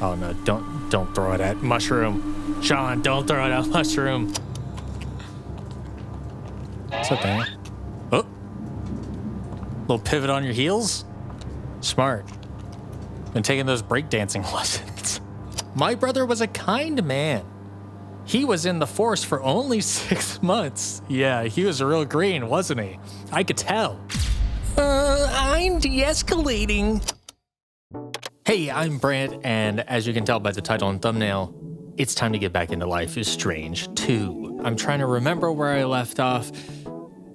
Oh no, don't throw it at Mushroom. Sean, don't throw it at Mushroom. What's up, Daniel? Oh. Little pivot on your heels? Smart. Been taking those breakdancing lessons. My brother was a kind man. He was in the force for only 6 months. Yeah, he was real green, wasn't he? I could tell. I'm de-escalating. Hey, I'm Brant, and as you can tell by the title and thumbnail, it's time to get back into Life is Strange 2. I'm trying to remember where I left off.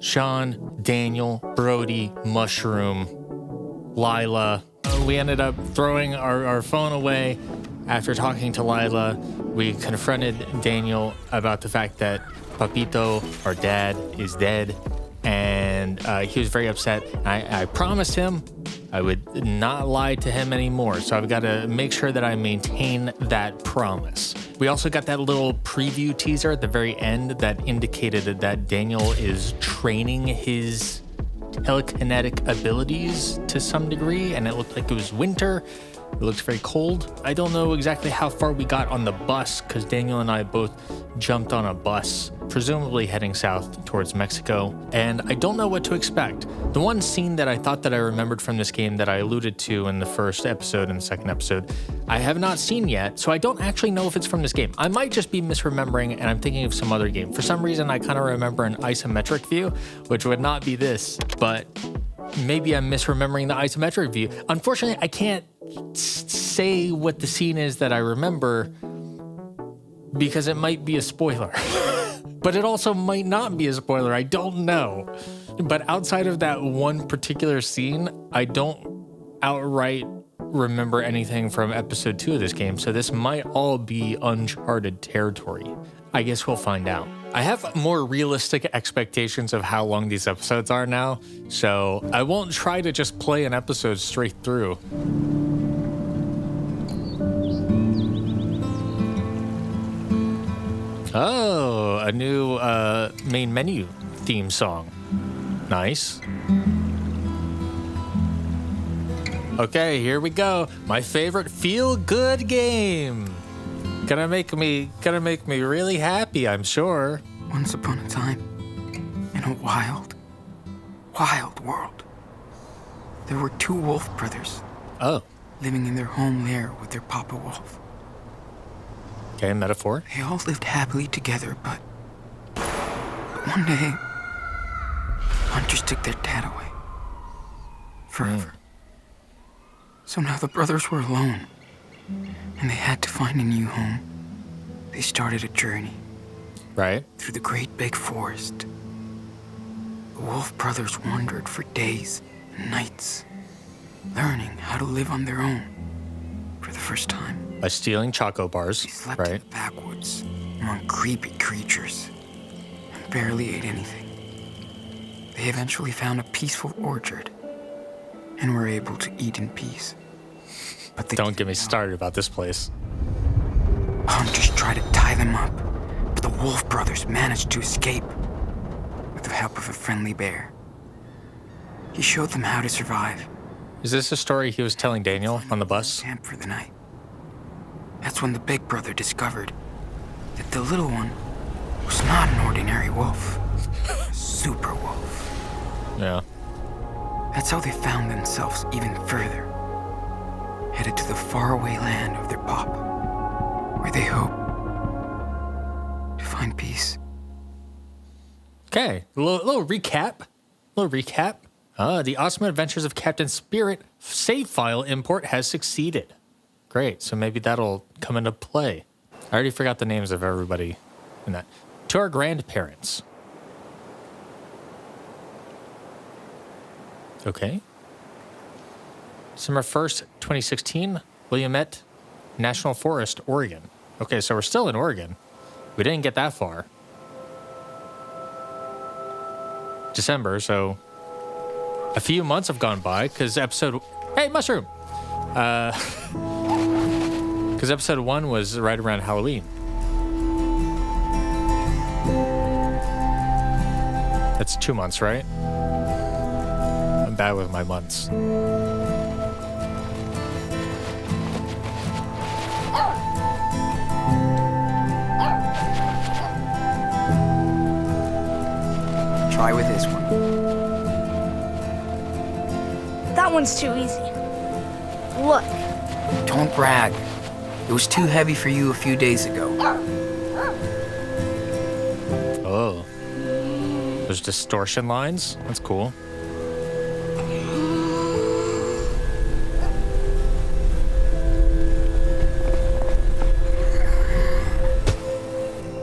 Sean, Daniel, Brody, Mushroom, Lila. We ended up throwing our phone away. After talking to Lila, we confronted Daniel about the fact that Papito, our dad, is dead. And he was very upset. I promised him I would not lie to him anymore. So I've got to make sure that I maintain that promise. We also got that little preview teaser at the very end that indicated that Daniel is training his telekinetic abilities to some degree. And it looked like it was winter. It looked very cold. I don't know exactly how far we got on the bus because Daniel and I both jumped on a bus, presumably heading south towards Mexico, and I don't know what to expect. The one scene that I thought that I remembered from this game that I alluded to in the first episode and the second episode, I have not seen yet, so I don't actually know if it's from this game. I might just be misremembering and I'm thinking of some other game. For some reason, I kind of remember an isometric view, which would not be this, but maybe I'm misremembering the isometric view. Unfortunately, I can't say what the scene is that I remember because it might be a spoiler. But it also might not be a spoiler. I don't know. But outside of that one particular scene, I don't outright remember anything from episode 2 of this game. So this might all be uncharted territory. I guess we'll find out. I have more realistic expectations of how long these episodes are now, so I won't try to just play an episode straight through. Oh, a new main menu theme song. Nice. Okay, here we go. My favorite feel-good game. Gonna make me really happy, I'm sure. Once upon a time, in a wild world, there were 2 wolf brothers. Oh. Living in their home lair with their papa wolf. Okay, metaphor. They all lived happily together, but one day, hunters took their dad away. Forever. So now the brothers were alone, and they had to find a new home. They started a journey. Right. Through the great big forest. The wolf brothers wandered for days and nights, learning how to live on their own for the first time. By stealing choco bars, They slept right? in the backwoods among creepy creatures and barely ate anything. They eventually found a peaceful orchard and were able to eat in peace. But they Don't get me started about this place. Hunters tried to tie them up, but the wolf brothers managed to escape with the help of a friendly bear. He showed them how to survive. Is this a story he was telling Daniel on the bus? Camp for the night. That's when the big brother discovered that the little one was not an ordinary wolf, a super wolf. Yeah. That's how they found themselves even further, headed to the faraway land of their pop, where they hope to find peace. Okay, a little recap. The awesome adventures of Captain Spirit save file import has succeeded. Great, so maybe that'll come into play. I already forgot the names of everybody in that. To our grandparents. Okay. December 1st, 2016, Willamette National Forest, Oregon. Okay, so we're still in Oregon. We didn't get that far. December, so a few months have gone by because episode... Hey, Mushroom! Because episode 1 was right around Halloween. That's 2 months, right? I'm bad with my months. Try with this one. That one's too easy. Look. Don't brag. It was too heavy for you a few days ago. Oh. There's distortion lines? That's cool.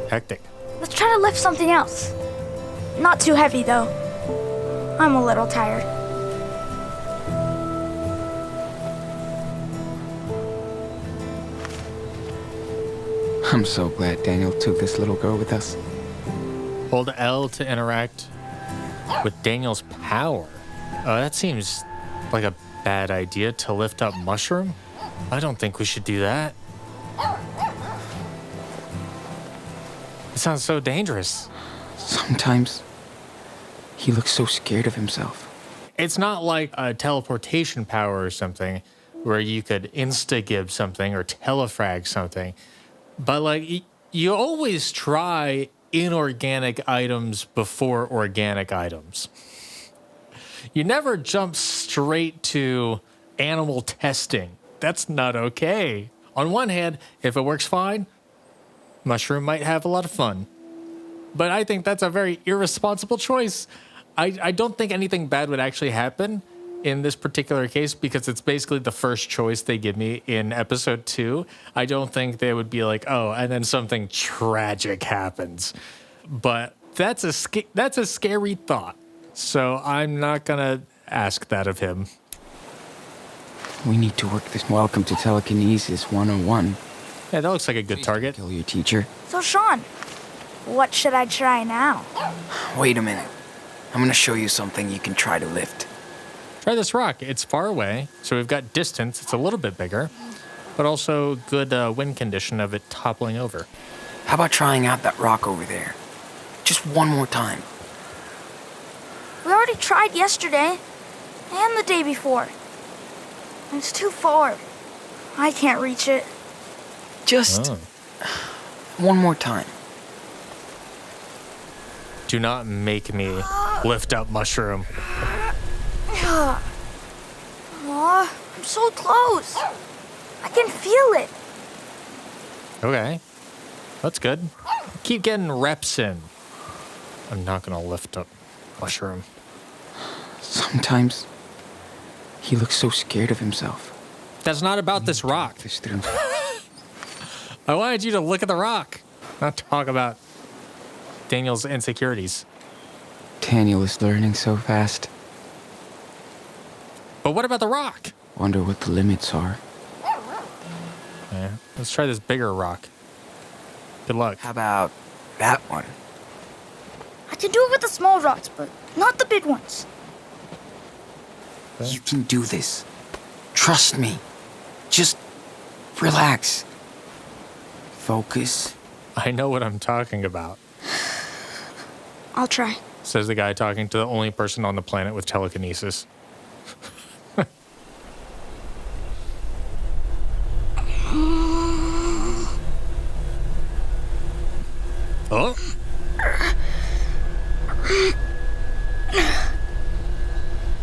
Hectic. Let's try to lift something else. Not too heavy, though. I'm a little tired. I'm so glad Daniel took this little girl with us. Hold L to interact with Daniel's power. That seems like a bad idea to lift up Mushroom. I don't think we should do that. It sounds so dangerous. Sometimes he looks so scared of himself. It's not like a teleportation power or something where you could insta-gib something or telefrag something. But like, you always try inorganic items before organic items. You never jump straight to animal testing. That's not okay. On one hand, if it works fine, Mushroom might have a lot of fun. But I think that's a very irresponsible choice. I don't think anything bad would actually happen in this particular case because it's basically the first choice they give me in episode 2. I don't think they would be like, oh, and then something tragic happens. But that's a scary thought. So I'm not going to ask that of him. We need to work this. Welcome to Telekinesis 101. Yeah, that looks like a good target. Kill your teacher. So, Sean, what should I try now? Wait a minute. I'm gonna show you something you can try to lift. Try this rock. It's far away, so we've got distance. It's a little bit bigger, but also good wind condition of it toppling over. How about trying out that rock over there? Just one more time. We already tried yesterday and the day before. It's too far. I can't reach it. Just one more time. Do not make me lift up Mushroom. Aw, I'm so close. I can feel it. Okay, that's good. Keep getting reps in. I'm not gonna lift up Mushroom. Sometimes he looks so scared of himself. That's not about this rock. This through. I wanted you to look at the rock, not talk about Daniel's insecurities. Daniel is learning so fast. But what about the rock? Wonder what the limits are. Yeah, let's try this bigger rock. Good luck. How about that one? I can do it with the small rocks, but not the big ones. Okay. You can do this. Trust me. Just relax. Focus. I know what I'm talking about, I'll try. says the guy talking to the only person on the planet with telekinesis. Oh.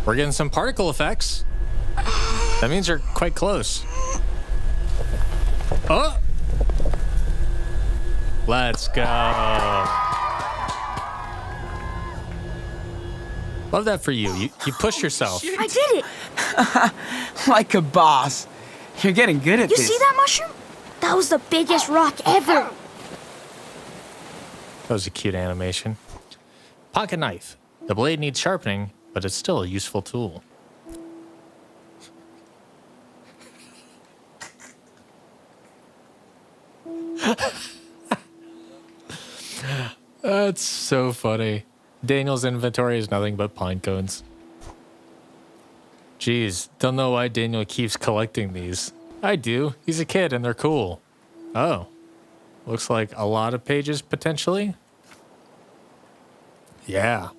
We're getting some particle effects. That means you're quite close. Oh! Let's go. Love that for you. You push yourself. I did it. Like a boss. You're getting good at You this. see that, Mushroom? That was the biggest rock ever. That was a cute animation. Pocket knife. The blade needs sharpening, but it's still a useful tool. That's so funny. Daniel's inventory is nothing but pine cones. Jeez, don't know why Daniel keeps collecting these. I do. He's a kid and they're cool. Oh. Looks like a lot of pages potentially. Yeah.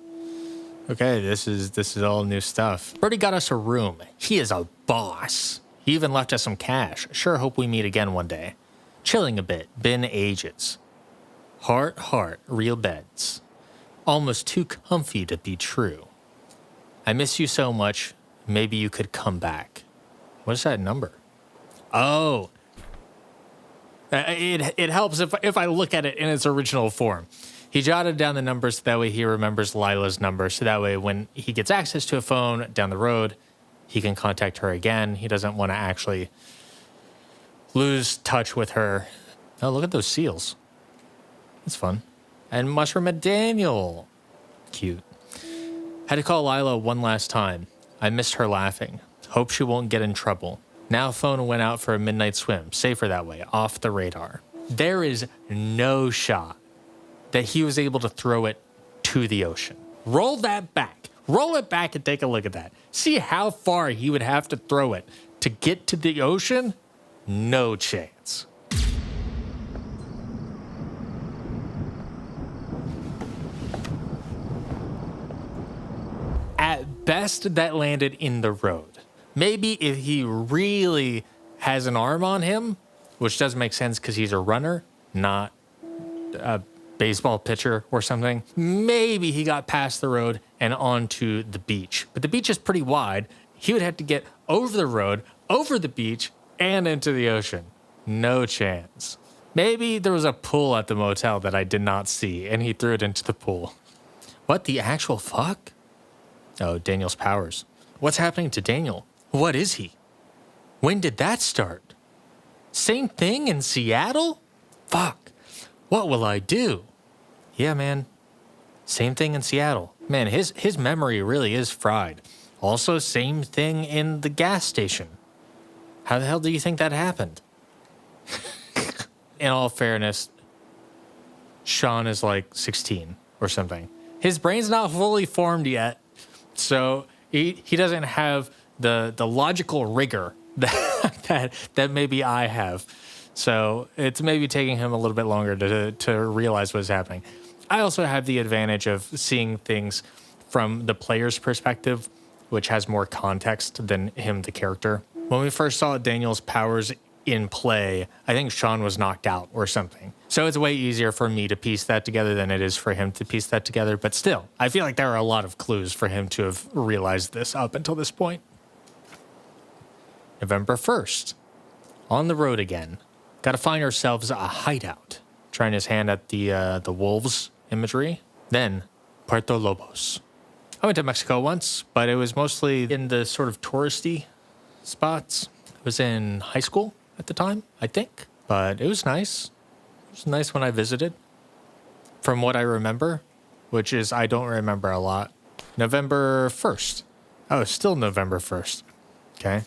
Okay, this is all new stuff. Birdie got us a room. He is a boss. He even left us some cash. Sure hope we meet again one day. Chilling a bit. Been ages. Heart, real beds. almost too comfy to be true. I miss you so much, maybe you could come back. What's that number? Oh. It helps if I look at it in its original form. He jotted down the numbers so that way he remembers Lila's number, so that way when he gets access to a phone down the road, he can contact her again. He doesn't want to actually lose touch with her. Oh, look at those seals. That's fun. And Mushroom and Daniel. Cute. Had to call Lila one last time. I missed her laughing. Hope she won't get in trouble. Now phone went out for a midnight swim. Safer that way, off the radar. There is no shot that he was able to throw it to the ocean. Roll that back. Roll it back and take a look at that. See how far he would have to throw it to get to the ocean? No chance. At best, that landed in the road. Maybe if he really has an arm on him, which does make sense because he's a runner, not a baseball pitcher or something, maybe he got past the road and onto the beach. But the beach is pretty wide. He would have to get over the road, over the beach, and into the ocean. No chance. Maybe there was a pool at the motel that I did not see, and he threw it into the pool. What the actual fuck? Oh, Daniel's powers. What's happening to Daniel? What is he? When did that start? Same thing in Seattle? Fuck. What will I do? Yeah, man. Same thing in Seattle. Man, his memory really is fried. Also, same thing in the gas station. How the hell do you think that happened? In all fairness, Sean is like 16 or something. His brain's not fully formed yet, so he doesn't have the logical rigor that maybe I have. So it's maybe taking him a little bit longer to realize what's happening. I also have the advantage of seeing things from the player's perspective, which has more context than him, the character. When we first saw Daniel's powers in play, I think Sean was knocked out or something. So it's way easier for me to piece that together than it is for him to piece that together. But still, I feel like there are a lot of clues for him to have realized this up until this point. November 1st. On the road again. Got to find ourselves a hideout. Trying his hand at the wolves imagery. Then, Puerto Lobos. I went to Mexico once, but it was mostly in the sort of touristy spots. I was in high school at the time, I think. But it was nice. It was nice when I visited. From what I remember, which is I don't remember a lot. November 1st. Oh, it's still November 1st. Okay.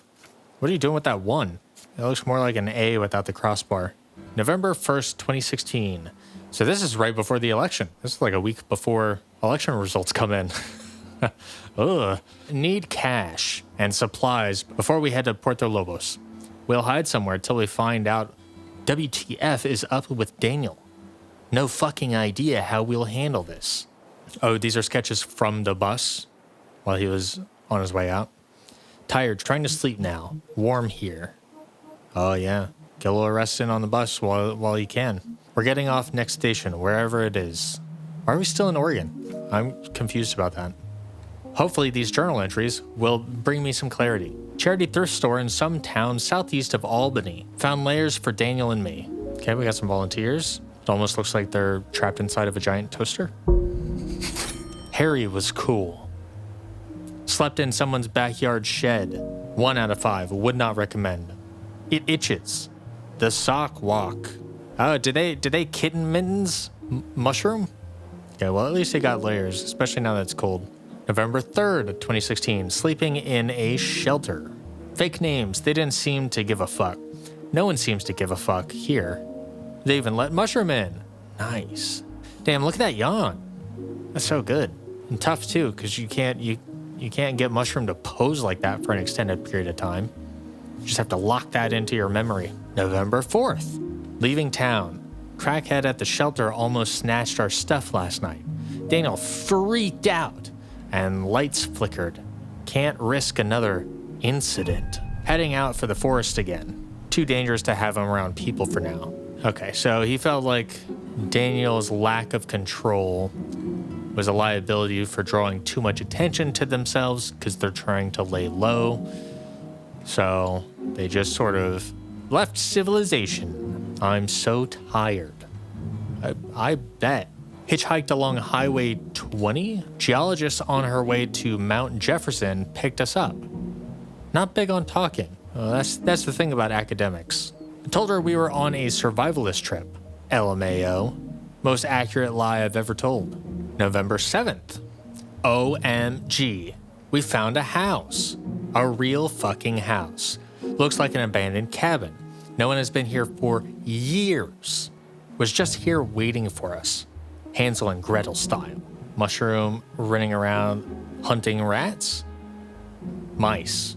What are you doing with that one? It looks more like an A without the crossbar. November 1st, 2016. So this is right before the election. This is like a week before election results come in. Ugh. Need cash and supplies before we head to Puerto Lobos. We'll hide somewhere till we find out WTF is up with Daniel. No fucking idea how we'll handle this. Oh, these are sketches from the bus while he was on his way out. Tired, trying to sleep now. Warm here. Oh, yeah. Get a little rest in on the bus while you can. We're getting off next station, wherever it is. Why are we still in Oregon? I'm confused about that. Hopefully these journal entries will bring me some clarity. Charity thrift store in some town southeast of Albany. Found layers for Daniel and me. Okay, we got some volunteers. It almost looks like they're trapped inside of a giant toaster. Harry was cool. Slept in someone's backyard shed. 1 out of 5. Would not recommend. It itches. The sock walk. Oh, did they kitten mittens mushroom? Yeah, well, at least they got layers, especially now that it's cold. November 3rd, 2016. Sleeping in a shelter. Fake names. They didn't seem to give a fuck. No one seems to give a fuck here. They even let Mushroom in. Nice. Damn, look at that yawn. That's so good. And tough, too, because you can't get Mushroom to pose like that for an extended period of time. You just have to lock that into your memory. November 4th. Leaving town. Crackhead at the shelter almost snatched our stuff last night. Daniel freaked out, and lights flickered. Can't risk another incident. Heading out for the forest again. Too dangerous to have him around people for now. Okay, so he felt like Daniel's lack of control was a liability for drawing too much attention to themselves because they're trying to lay low. So they just sort of left civilization. I'm so tired. I bet. Hitchhiked along Highway 20. Geologist on her way to Mount Jefferson picked us up. Not big on talking. That's the thing about academics. I told her we were on a survivalist trip. LMAO. Most accurate lie I've ever told. November 7th. OMG. We found a house. A real fucking house. Looks like an abandoned cabin. No one has been here for years. Was just here waiting for us. Hansel and Gretel style. Mushroom running around hunting rats. Mice.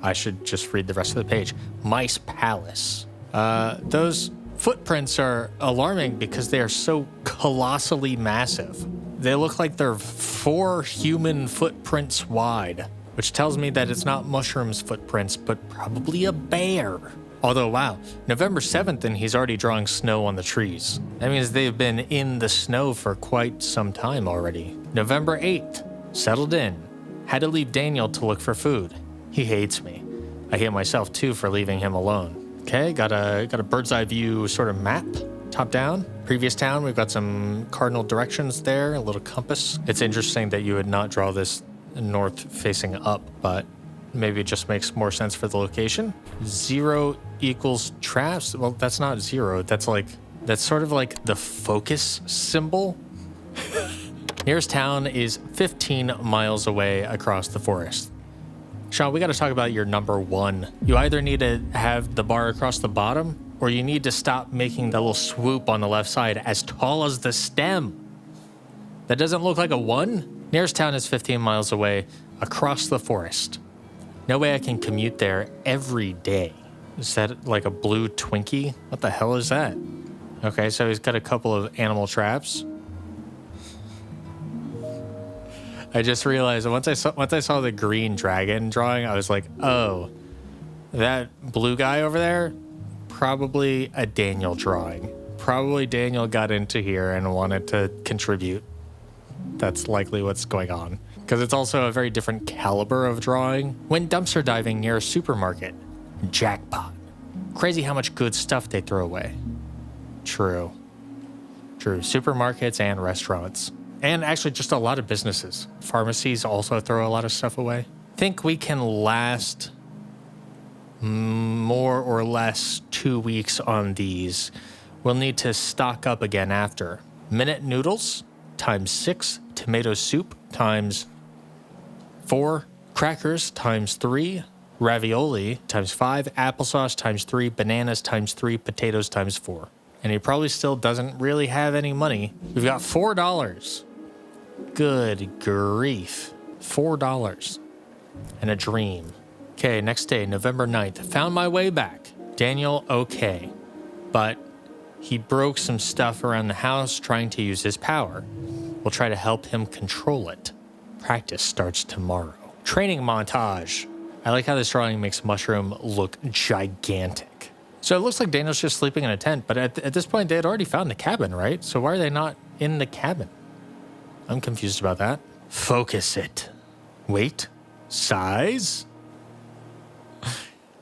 I should just read the rest of the page. Mice Palace. Those footprints are alarming because they are so colossally massive. They look like they're 4 human footprints wide, which tells me that it's not Mushroom's footprints, but probably a bear. Although, wow, November 7th and he's already drawing snow on the trees. That means they've been in the snow for quite some time already. November 8th, settled in. Had to leave Daniel to look for food. He hates me. I hate myself too for leaving him alone. Okay, got a bird's eye view sort of map, top down. Previous town, we've got some cardinal directions there, a little compass. It's interesting that you would not draw this north facing up, but maybe it just makes more sense for the location. 0 equals traps. Well, that's not 0. That's sort of like the focus symbol. Nearest town is 15 miles away across the forest. Sean, we got to talk about your number 1. You either need to have the bar across the bottom, or you need to stop making the little swoop on the left side as tall as the stem. That doesn't look like a 1. Nearest town is 15 miles away across the forest. No way I can commute there every day. Is that like a blue Twinkie? What the hell is that? Okay, so he's got a couple of animal traps. I just realized once I saw the green dragon drawing, I was like, oh, that blue guy over there, probably a Daniel drawing. Probably Daniel got into here and wanted to contribute. That's likely what's going on. Because it's also a very different caliber of drawing. Went dumpster diving near a supermarket. Jackpot. Crazy how much good stuff they throw away. True. Supermarkets and restaurants. And actually just a lot of businesses. Pharmacies also throw a lot of stuff away. Think we can last more or less 2 weeks on these. We'll need to stock up again after. Minute noodles times 6. Tomato soup times 4. Crackers times 3. Ravioli times 5. Applesauce times 3. Bananas times 3. Potatoes times 4. And he probably still doesn't really have any money. We've got $4. Good grief. $4. And a dream. Okay, next day, November 9th. Found my way back. Daniel, okay. But he broke some stuff around the house trying to use his power. We'll try to help him control it. Practice starts tomorrow. Training montage. I like how this drawing makes Mushroom look gigantic. So it looks like Daniel's just sleeping in a tent, but at this point they had already found the cabin, right? So why are they not in the cabin? I'm confused about that. Focus it. Weight. Size.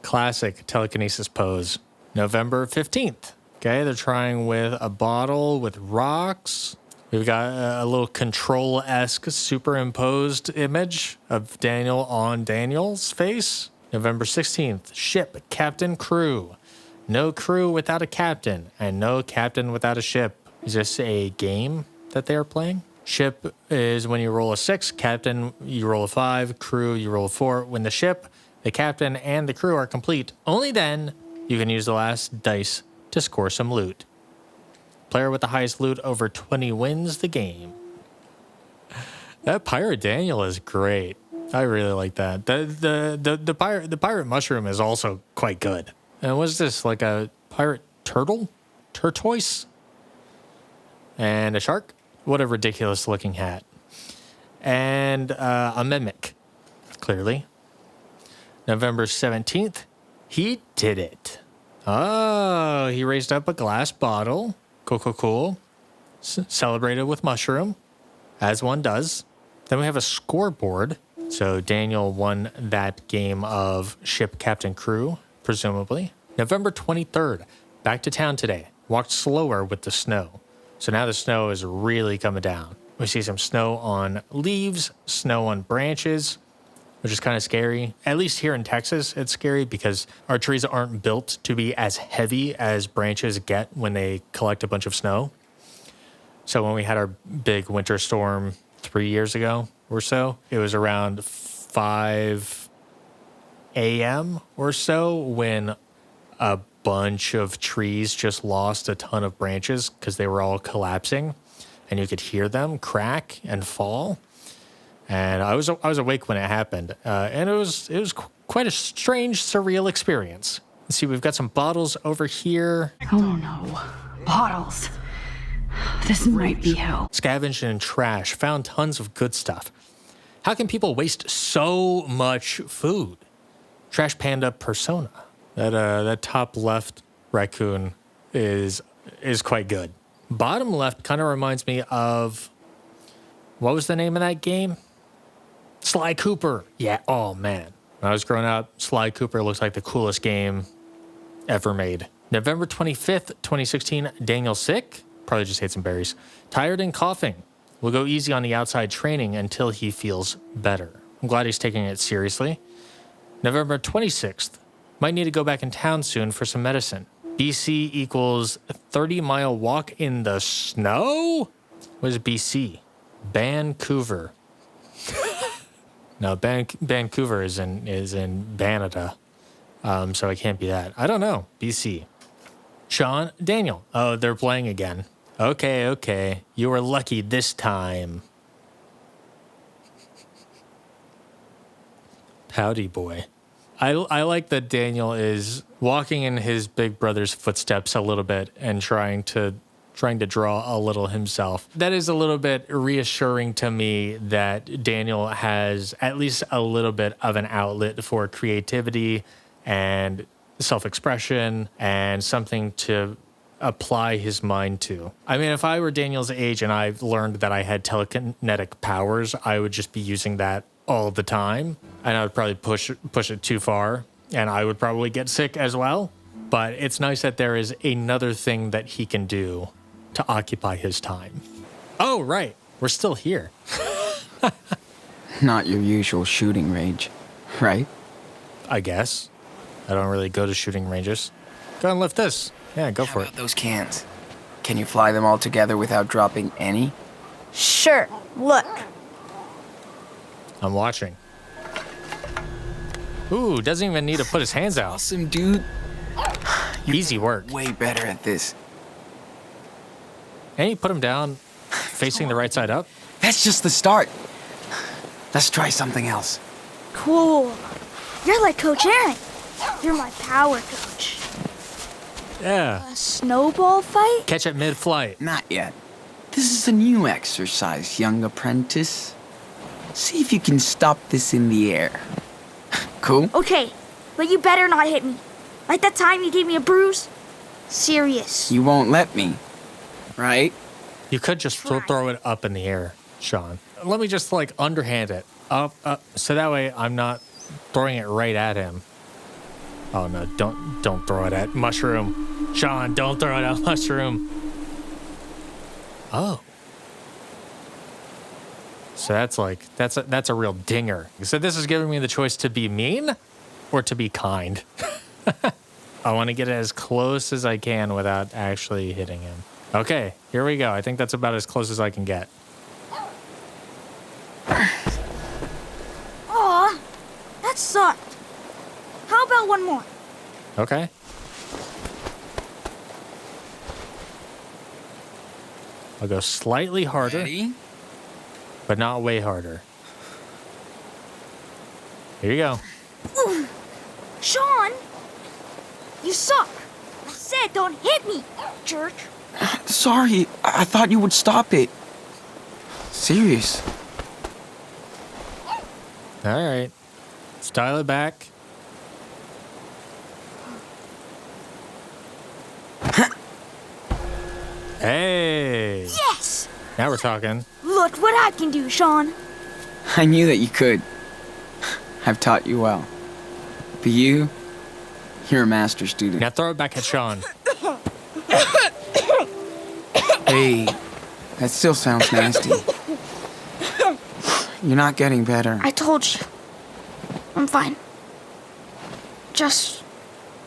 Classic telekinesis pose. November 15th. Okay, they're trying with a bottle with rocks. We've got a little Control-esque superimposed image of Daniel on Daniel's face. November 16th. Ship, captain, crew. No crew without a captain, and no captain without a ship. Is this a game that they are playing? Ship is when you roll a 6, captain, you roll a 5, crew, you roll a 4. When the ship, the captain, and the crew are complete, only then you can use the last dice to score some loot. Player with the highest loot over 20 wins the game. That Pirate Daniel is great. I really like that. The pirate mushroom is also quite good. And what's this, like a pirate turtle? Tortoise? And a shark? What a ridiculous looking hat. And a mimic, clearly. November 17th, he did it. Oh, he raised up a glass bottle. Cool. Celebrated with Mushroom. as one does. Then we have a scoreboard. So Daniel won that game of ship captain crew, presumably. November 23rd, back to town today. Walked slower with the snow. So now the snow is really coming down. We see some snow on leaves, snow on branches, which is kind of scary. At least here in Texas, it's scary because our trees aren't built to be as heavy as branches get when they collect a bunch of snow. So when we had our big winter storm 3 years ago or so, it was around 5 a.m. or so when a bunch of trees just lost a ton of branches because they were all collapsing, and you could hear them crack and fall. And I was awake when it happened, and it was quite a strange, surreal experience. Let's see, we've got some bottles over here. Oh no, bottles. This might be hell. Scavenged and trash, found tons of good stuff. How can people waste so much food? Trash Panda persona. That top left raccoon is quite good. Bottom left kind of reminds me of, what was the name of that game? Sly Cooper. Yeah, oh man. When I was growing up, Sly Cooper looks like the coolest game ever made. November 25th, 2016, Daniel sick. Probably just ate some berries. Tired and coughing. We'll go easy on the outside training until he feels better. I'm glad he's taking it seriously. November 26th. Might need to go back in town soon for some medicine. BC equals 30-mile walk in the snow? What is BC? Vancouver. No, Vancouver is in Canada. So it can't be that. I don't know. BC. Sean, Daniel. Oh, they're playing again. Okay. You were lucky this time. Howdy, boy. I like that Daniel is walking in his big brother's footsteps a little bit and trying to draw a little himself. That is a little bit reassuring to me that Daniel has at least a little bit of an outlet for creativity and self-expression and something to apply his mind to. I mean, if I were Daniel's age and I've learned that I had telekinetic powers, I would just be using that all the time, and I would probably push it too far, and I would probably get sick as well. But it's nice that there is another thing that he can do to occupy his time. Oh, right. We're still here. Not your usual shooting range, right? I guess. I don't really go to shooting ranges. Go and lift this. Yeah, go for How about those cans? Can you fly them all together without dropping any? Sure, look. I'm watching. Ooh, doesn't even need to put his hands out. Awesome, dude. Easy work. Way better at this. And you put him down facing the right side up. That's just the start. Let's try something else. Cool. You're like Coach Aaron. You're my power coach. Yeah. A snowball fight? Catch it mid-flight. Not yet. This is a new exercise, young apprentice. See if you can stop this in the air. Cool? Okay, but you better not hit me. Like that time you gave me a bruise. Serious. You won't let me, right? You could just throw it up in the air, Sean. Let me just underhand it. Up. So that way I'm not throwing it right at him. Oh no, don't throw it at Mushroom. Sean, don't throw it at Mushroom. Oh. So that's a real dinger. So this is giving me the choice to be mean or to be kind. I want to get it as close as I can without actually hitting him. Okay, here we go. I think that's about as close as I can get. Aw, that sucked. How about one more? Okay. I'll go slightly harder. Ready? But not way harder. Here you go. Ooh. Sean, you suck. I said don't hit me, jerk. Sorry, I thought you would stop it. Serious. All right. Let's dial it back. Hey. Yes. Now we're talking. Look what I can do, Sean. I knew that you could. I've taught you well. But you're a master student. Now throw it back at Sean. Hey, that still sounds nasty. You're not getting better. I told you. I'm fine. Just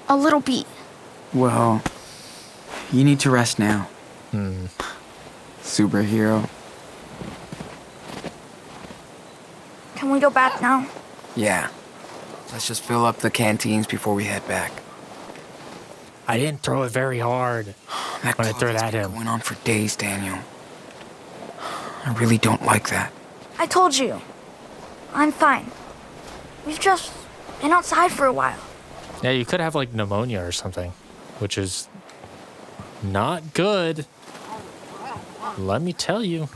a little beat. Well, you need to rest now. Superhero. Can we go back now? Yeah. Let's just fill up the canteens before we head back. I didn't throw it very hard That when I threw it clock at has him. been going on for days, Daniel. I really don't like that. I told you. I'm fine. We've just been outside for a while. Yeah, you could have like pneumonia or something, which is not good. Let me tell you.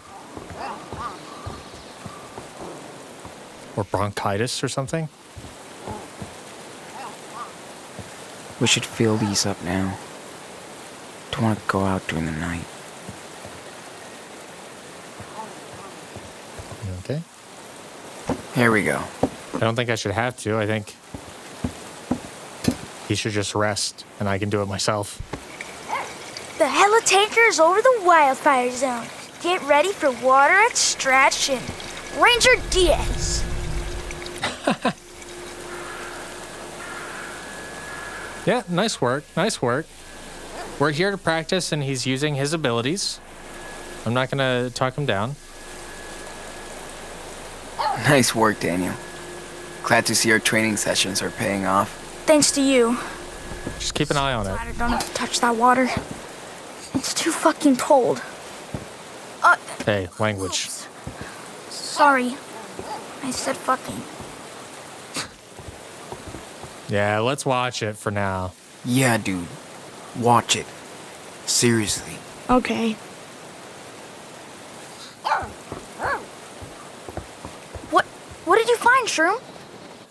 Or bronchitis or something. We should fill these up now. Don't want to go out during the night. Okay. Here we go. I don't think I should have to. I think he should just rest and I can do it myself. The helitanker is over the wildfire zone. Get ready for water extraction. Ranger Diaz. Yeah, nice work. Nice work. We're here to practice and he's using his abilities. I'm not going to talk him down. Nice work, Daniel. Glad to see our training sessions are paying off. Thanks to you. Just keep an eye on it. Glad I don't have to touch that water. It's too fucking cold. Hey, language. Sorry. I said fucking. Yeah, let's watch it for now. Yeah, dude. Watch it. Seriously. Okay. What did you find, Shroom?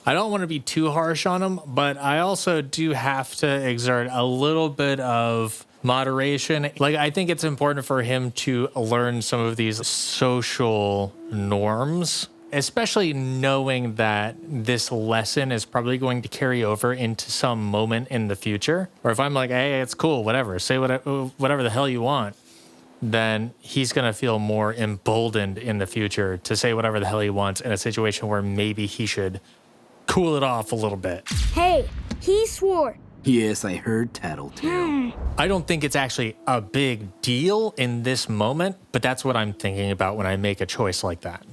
I don't want to be too harsh on him, but I also do have to exert a little bit of moderation. Like, I think it's important for him to learn some of these social norms, especially knowing that this lesson is probably going to carry over into some moment in the future. Or if I'm like, hey, it's cool, whatever, say whatever the hell you want, then he's going to feel more emboldened in the future to say whatever the hell he wants in a situation where maybe he should cool it off a little bit. Hey, he swore. Yes, I heard tattletale. I don't think it's actually a big deal in this moment, but that's what I'm thinking about when I make a choice like that.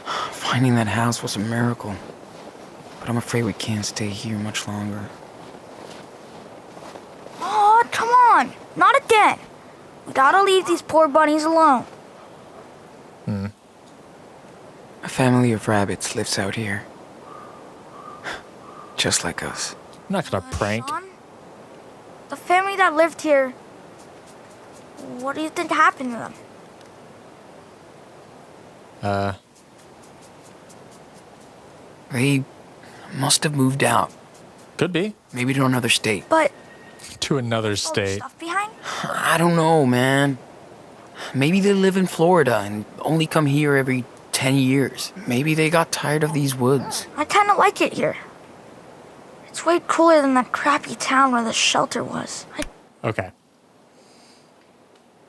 Finding that house was a miracle. But I'm afraid we can't stay here much longer. Oh, come on. Not again. We gotta leave these poor bunnies alone. A family of rabbits lives out here. Just like us. I'm not gonna prank. Sean? The family that lived here, what do you think happened to them? They must have moved out. Could be. Maybe to another state. But To another all the state. stuff behind? I don't know, man. Maybe they live in Florida and only come here every 10 years. Maybe they got tired of these woods. I kinda like it here. It's way cooler than that crappy town where the shelter was. Okay.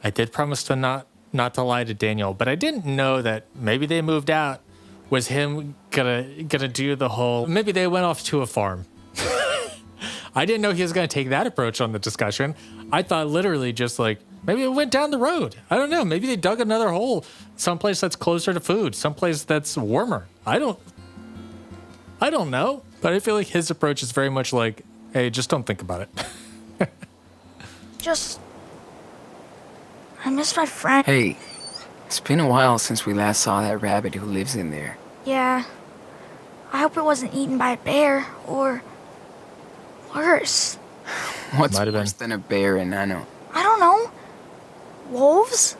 I did promise to not to lie to Daniel, but I didn't know that maybe they moved out was him gonna do the whole, maybe they went off to a farm. I didn't know he was gonna take that approach on the discussion. I thought literally just like, maybe it went down the road. I don't know. Maybe they dug another hole someplace that's closer to food, someplace that's warmer. I don't know. But I feel like his approach is very much like, hey, just don't think about it. I miss my friend. Hey, it's been a while since we last saw that rabbit who lives in there. Yeah. I hope it wasn't eaten by a bear or worse. What's Might have worse than a bear in Nano? I don't know. Wolves?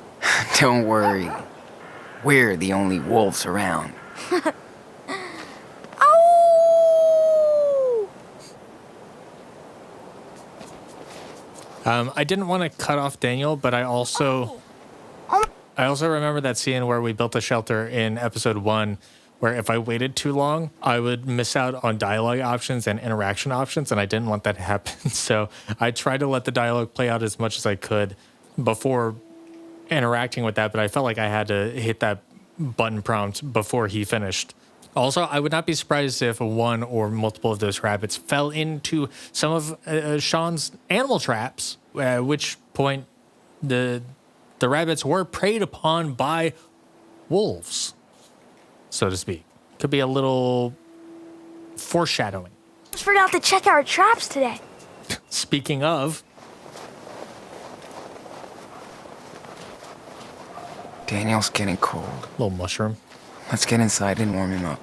Don't worry. We're the only wolves around. Oh! I didn't want to cut off Daniel, but I also... I also remember that scene where we built a shelter in episode 1, where if I waited too long, I would miss out on dialogue options and interaction options, and I didn't want that to happen. So I tried to let the dialogue play out as much as I could before interacting with that, but I felt like I had to hit that button prompt before he finished. Also, I would not be surprised if one or multiple of those rabbits fell into some of Sean's animal traps, at which point the rabbits were preyed upon by wolves, so to speak. Could be a little foreshadowing. Just forgot to check our traps today. Speaking of, Daniel's getting cold. little mushroom. Let's get inside and warm him up.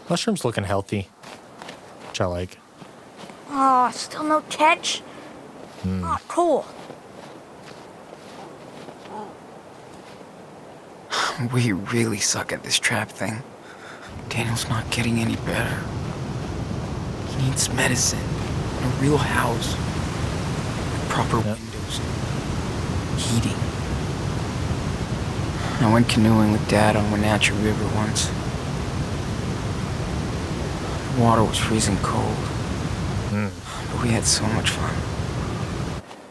Mushroom's looking healthy, which I like. Oh, still no catch? Oh, cool. We really suck at this trap thing. Daniel's not getting any better. He needs medicine, a real house, proper windows, heating. I went canoeing with Dad on Wenatchee River once. The water was freezing cold, but we had so much fun.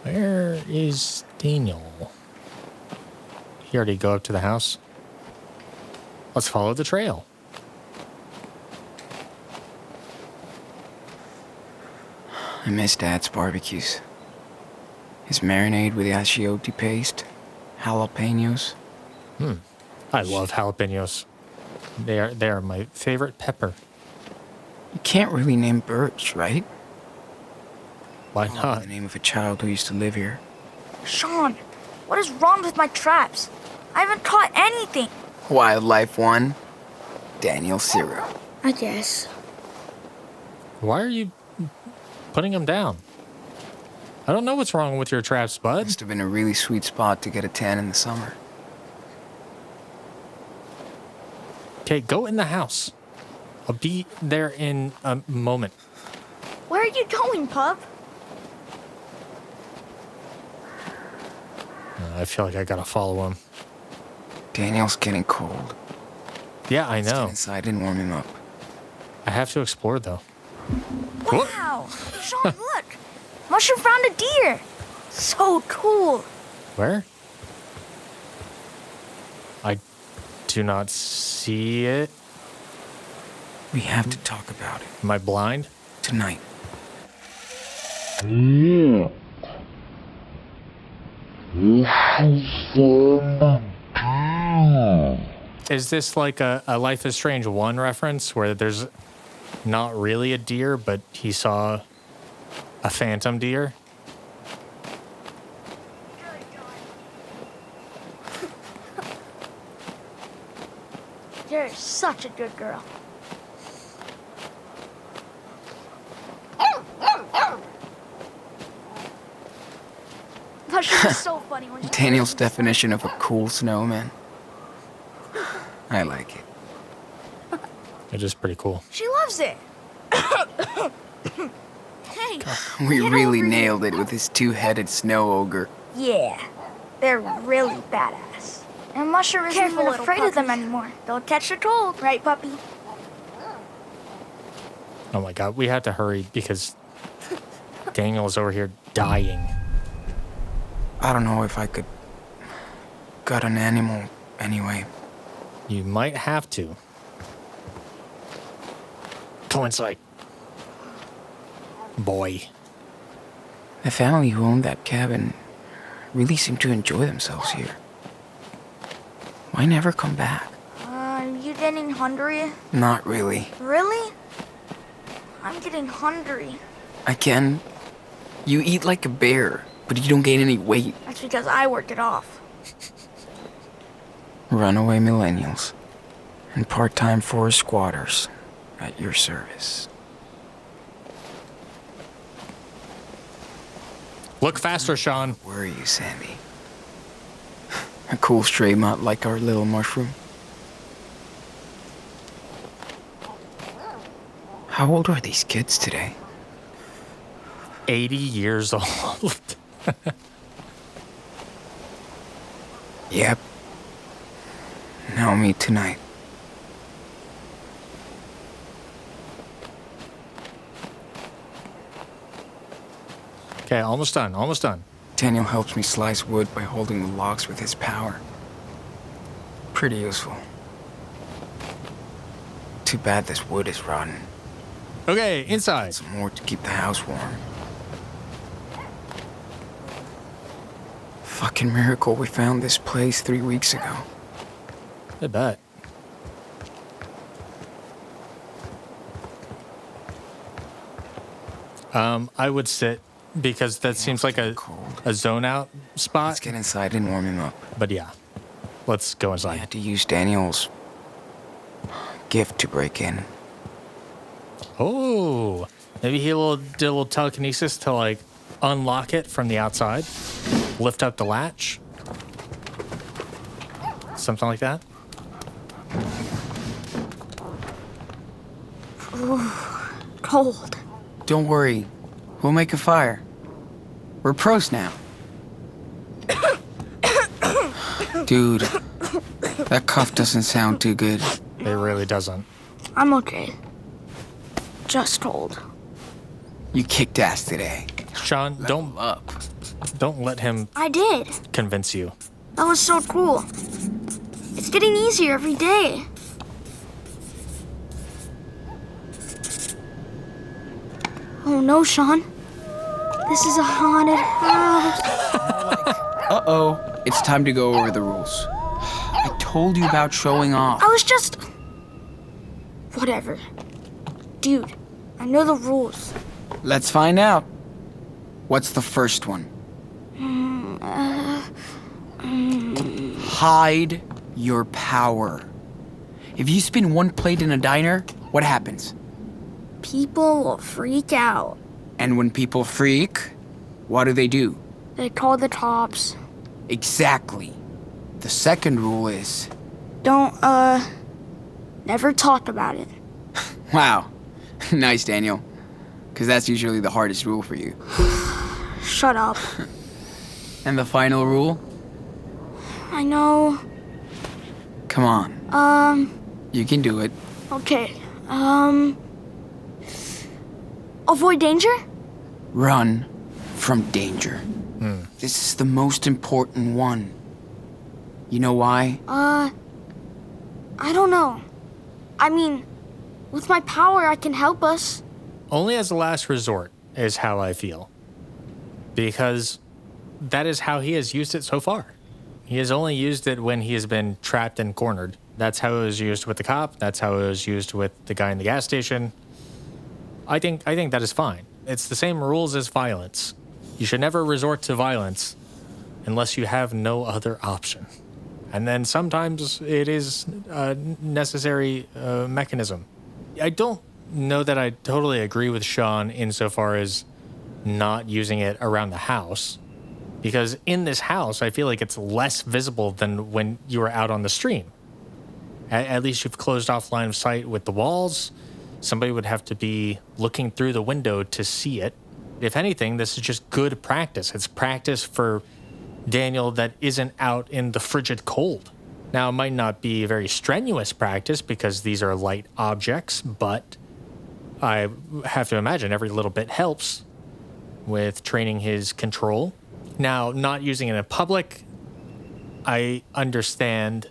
Where is Daniel? He already go up to the house? Let's follow the trail. I miss Dad's barbecues. His marinade with the achiote paste, jalapenos. I love jalapenos. They are my favorite pepper. You can't really name birds, right? Why The not? name of a child who used to live here. Sean, what is wrong with my traps? I haven't caught anything. Wildlife 1, Daniel 0. I guess. Why are you putting them down? I don't know what's wrong with your traps, bud. Must have been a really sweet spot to get a tan in the summer. Okay, go in the house. I'll be there in a moment. Where are you going, pup? I feel like I gotta follow him. Daniel's getting cold. Yeah, I Let's know. get inside and warm him up. I have to explore, though. Wow! Sean, look! Mushroom found a deer! So cool! Where? I do not see it. We have to talk about it Am I blind? tonight. Is this like a Life is Strange 1 reference where there's not really a deer, but he saw a phantom deer? You're such a good girl. Mushroom is so funny when she Daniel's definition of a cool snowman. I like it. It is pretty cool. She loves it. Hey. We Get really over nailed it with his two-headed snow ogre. Yeah, they're really badass. And Mushroom isn't even afraid of them anymore. They'll catch a cold, right, puppy? Oh my god, we have to hurry because Daniel's over here dying. I don't know if I could gut an animal anyway. You might have to. Go inside. Boy. The family who owned that cabin really seemed to enjoy themselves here. Why never come back? You getting hungry? Not really. Really? I'm getting hungry. Again, you eat like a bear, but you don't gain any weight. That's because I work it off. Runaway millennials and part-time forest squatters at your service. Look faster, Sean. Where are you, Sandy? A cool stray mutt like our little mushroom. How old are these kids today? 80 years old. Yep. Now meet tonight. Okay, almost done, almost done. Daniel helps me slice wood by holding the logs with his power. Pretty useful. Too bad this wood is rotten. Okay, inside. Some more to keep the house warm. Fucking miracle we found this place 3 weeks ago. I bet. I would sit because that seems like a zone out spot. Let's get inside and warm him up. But yeah, let's go I inside. had to use Daniel's gift to break in. Oh, maybe he did a little telekinesis to like unlock it from the outside, lift up the latch, something like that. Cold. Don't worry, we'll make a fire. We're pros now. Dude, that cough doesn't sound too good. It really doesn't. I'm okay. Just cold. You kicked ass today. Sean, don't let him I did. convince you. That was so cool. It's getting easier every day. Oh no, Sean. This is a haunted house. Uh-oh, it's time to go over the rules. I told you about showing off. I was just... Whatever. Dude, I know the rules. Let's find out. What's the first one? Hide your power. If you spin one plate in a diner, what happens? People will freak out. And when people freak, what do? They call the cops. Exactly. The second rule is... Don't, never talk about it. Wow. Nice, Daniel. Because that's usually the hardest rule for you. Shut up. And the final rule? I know. Come on. You can do it. Okay. Avoid danger? Run from danger. This is the most important one. You know why? I don't know. I mean, with my power, I can help us. Only as a last resort is how I feel. Because that is how he has used it so far. He has only used it when he has been trapped and cornered. That's how it was used with the cop. That's how it was used with the guy in the gas station. I think that is fine. It's the same rules as violence. You should never resort to violence unless you have no other option. And then sometimes it is a necessary mechanism. I don't know that I totally agree with Sean insofar as not using it around the house. Because in this house, I feel like it's less visible than when you were out on the stream. At least you've closed off line of sight with the walls. Somebody would have to be looking through the window to see it. If anything, this is just good practice. It's practice for Daniel that isn't out in the frigid cold. Now, it might not be a very strenuous practice because these are light objects, but I have to imagine every little bit helps with training his control. Now, not using it in public, I understand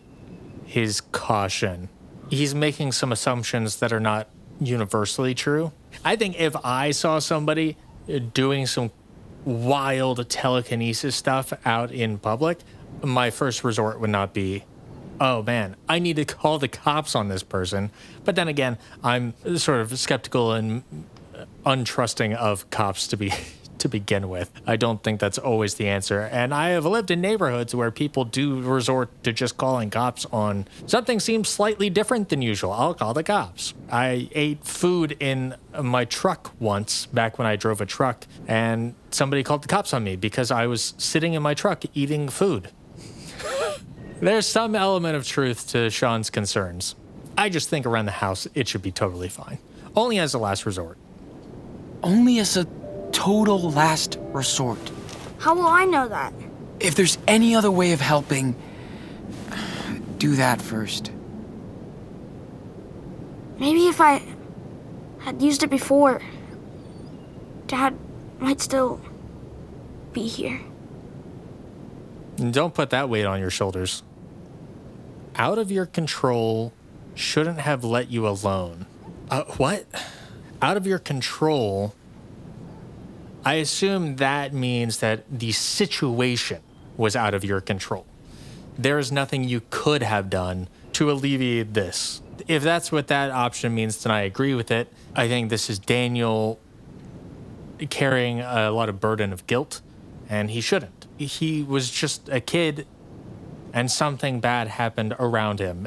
his caution. He's making some assumptions that are not universally true. I think if I saw somebody doing some wild telekinesis stuff out in public, my first resort would not be, oh man, I need to call the cops on this person. But then again, I'm sort of skeptical and untrusting of cops to begin with. I don't think that's always the answer. And I have lived in neighborhoods where people do resort to just calling cops on something seems slightly different than usual. I'll call the cops. I ate food in my truck once, back when I drove a truck, and somebody called the cops on me because I was sitting in my truck eating food. There's some element of truth to Sean's concerns. I just think around the house, it should be totally fine. Only as a last resort. Only as a total last resort. How will I know that? If there's any other way of helping, do that first. Maybe if I had used it before, Dad might still be here. Don't put that weight on your shoulders. Out of your control shouldn't have let you alone. What? Out of your control, I assume that means that the situation was out of your control. There is nothing you could have done to alleviate this. If that's what that option means, then I agree with it. I think this is Daniel carrying a lot of burden of guilt, and he shouldn't. He was just a kid, and something bad happened around him.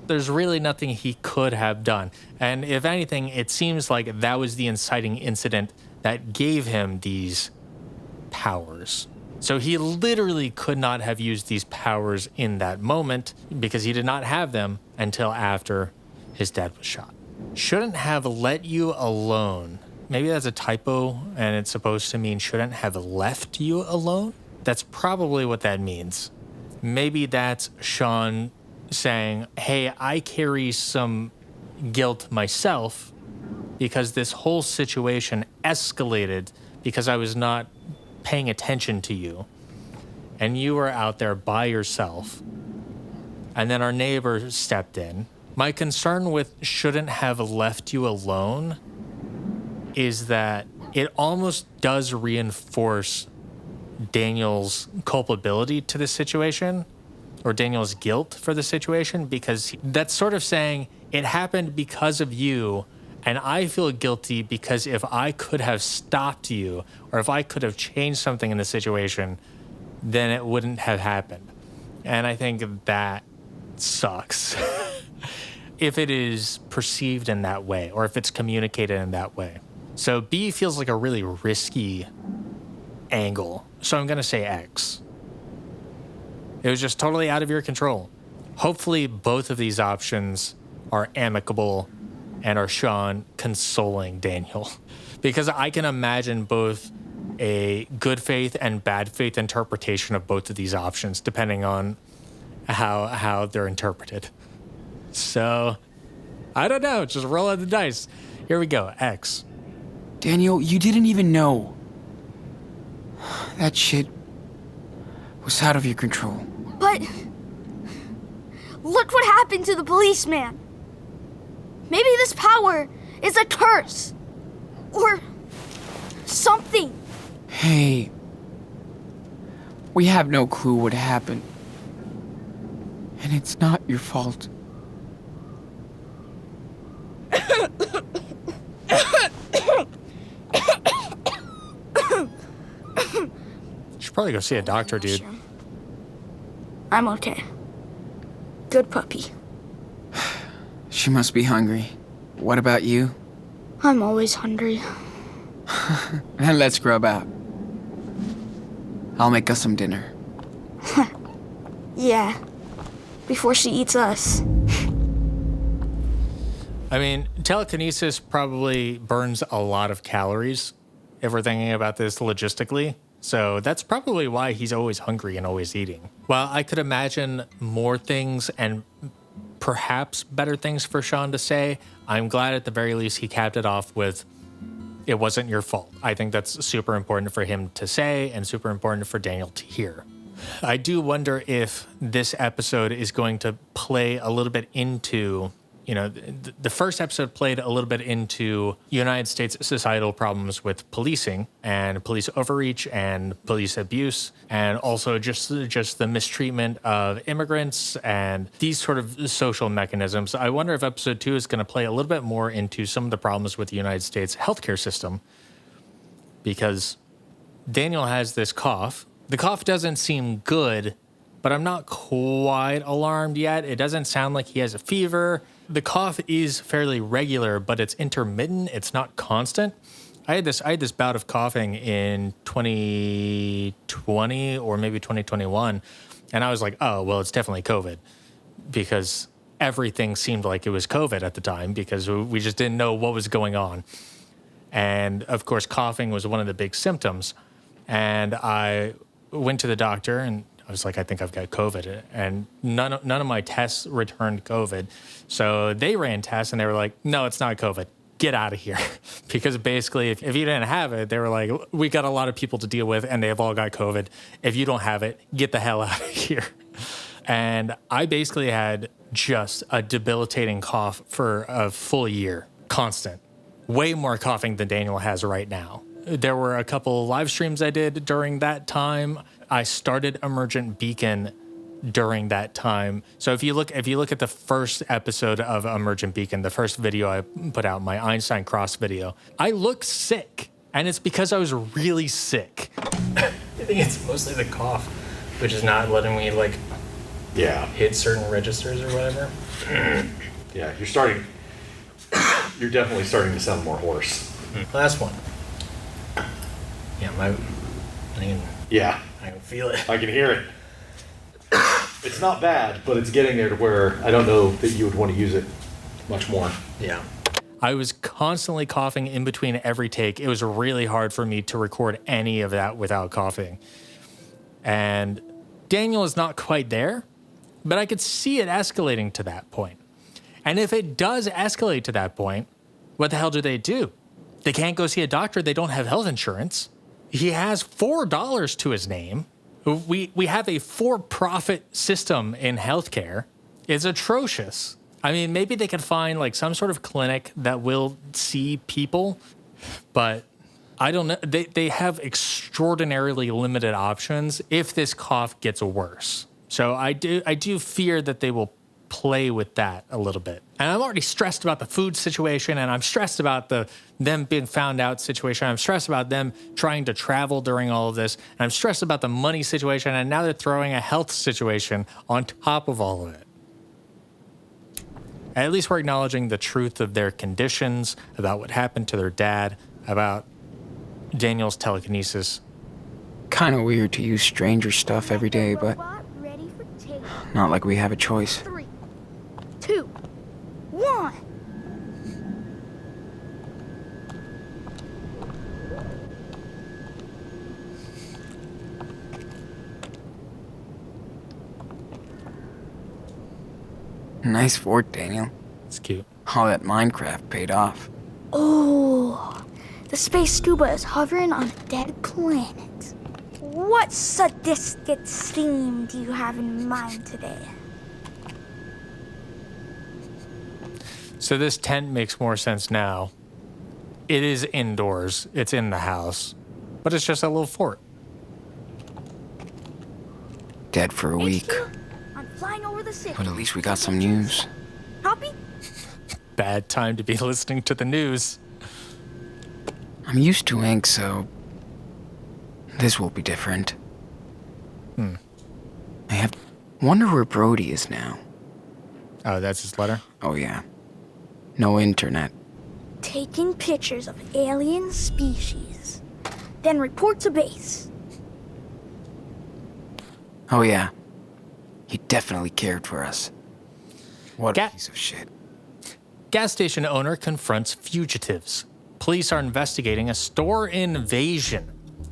There's really nothing he could have done. And if anything, it seems like that was the inciting incident that gave him these powers. So he literally could not have used these powers in that moment because he did not have them until after his dad was shot. Shouldn't have let you alone. Maybe that's a typo and it's supposed to mean shouldn't have left you alone. That's probably what that means. Maybe that's Sean saying, hey, I carry some guilt myself because this whole situation escalated because I was not paying attention to you. And you were out there by yourself. And then our neighbor stepped in. My concern with shouldn't have left you alone is that it almost does reinforce Daniel's culpability to the situation, or Daniel's guilt for the situation, because that's sort of saying it happened because of you, and I feel guilty because if I could have stopped you, or if I could have changed something in the situation, then it wouldn't have happened. And I think that sucks. If it is perceived in that way, or if it's communicated in that way. So B feels like a really risky angle. So I'm going to say X. It was just totally out of your control. Hopefully both of these options are amicable and are Sean consoling Daniel. Because I can imagine both a good faith and bad faith interpretation of both of these options, depending on how they're interpreted. So, I don't know. Just roll the dice. Here we go. X. Daniel, you didn't even know. That shit was out of your control. But look what happened to the policeman. Maybe this power is a curse. Or something. Hey, we have no clue what happened. And it's not your fault. Should probably go see a doctor, dude. I'm okay. Good puppy. She must be hungry. What about you? I'm always hungry. Then let's grub out. I'll make us some dinner. Yeah. Before she eats us. I mean, telekinesis probably burns a lot of calories if we're thinking about this logistically. So that's probably why he's always hungry and always eating. While I could imagine more things and perhaps better things for Sean to say, I'm glad at the very least he capped it off with, it wasn't your fault. I think that's super important for him to say and super important for Daniel to hear. I do wonder if this episode is going to play a little bit into, the first episode played a little bit into United States societal problems with policing and police overreach and police abuse, and also just the mistreatment of immigrants and these sort of social mechanisms. I wonder if episode 2 is going to play a little bit more into some of the problems with the United States healthcare system, because Daniel has this cough. The cough doesn't seem good, but I'm not quite alarmed yet. It doesn't sound like he has a fever. The cough is fairly regular, but it's intermittent. It's not constant. I had this bout of coughing in 2020 or maybe 2021, and I was like, oh, well, it's definitely COVID, because everything seemed like it was COVID at the time because we just didn't know what was going on. And of course, coughing was one of the big symptoms. And I went to the doctor and I was like, I think I've got COVID. And none of my tests returned COVID. So they ran tests and they were like, no, it's not COVID. Get out of here. Because basically, if you didn't have it, they were like, we got a lot of people to deal with and they've all got COVID. If you don't have it, get the hell out of here. And I basically had just a debilitating cough for a full year, constant. Way more coughing than Daniel has right now. There were a couple live streams I did during that time. I started Emergent Beacon during that time. So if you look at the first episode of Emergent Beacon, the first video I put out, my Einstein Cross video, I look sick, and it's because I was really sick. I think it's mostly the cough, which is not letting me hit certain registers or whatever. Yeah, you're definitely starting to sound more hoarse. Last one. Yeah, I can feel it. I can hear it. It's not bad, but it's getting there to where I don't know that you would want to use it much more. Yeah. I was constantly coughing in between every take. It was really hard for me to record any of that without coughing. And Daniel is not quite there, but I could see it escalating to that point. And if it does escalate to that point, what the hell do? They can't go see a doctor. They don't have health insurance. He has $4 to his name. We have a for-profit system in healthcare. It's atrocious. I mean, maybe they could find some sort of clinic that will see people, but I don't know. They have extraordinarily limited options if this cough gets worse. So I do fear that they will play with that a little bit. And I'm already stressed about the food situation, and I'm stressed about them being found out situation. I'm stressed about them trying to travel during all of this. And I'm stressed about the money situation, and now they're throwing a health situation on top of all of it. At least we're acknowledging the truth of their conditions, about what happened to their dad, about Daniel's telekinesis. Kind of weird to use stranger stuff every day, but not like we have a choice. 3, 2, 1. Nice fort, Daniel. It's cute. All that Minecraft paid off. Oh, the space scuba is hovering on a dead planet. What sadistic theme do you have in mind today? So this tent makes more sense now. It is indoors. It's in the house. But it's just a little fort. Dead for a week. HQ, I'm flying over the city. But at least we got some news. Copy? Bad time to be listening to the news. I'm used to ink, so this will be different. Wonder where Brody is now. Oh, that's his letter? Oh yeah. No internet. Taking pictures of alien species. Then report to base. Oh yeah. He definitely cared for us. What a piece of shit. Gas station owner confronts fugitives. Police are investigating a store invasion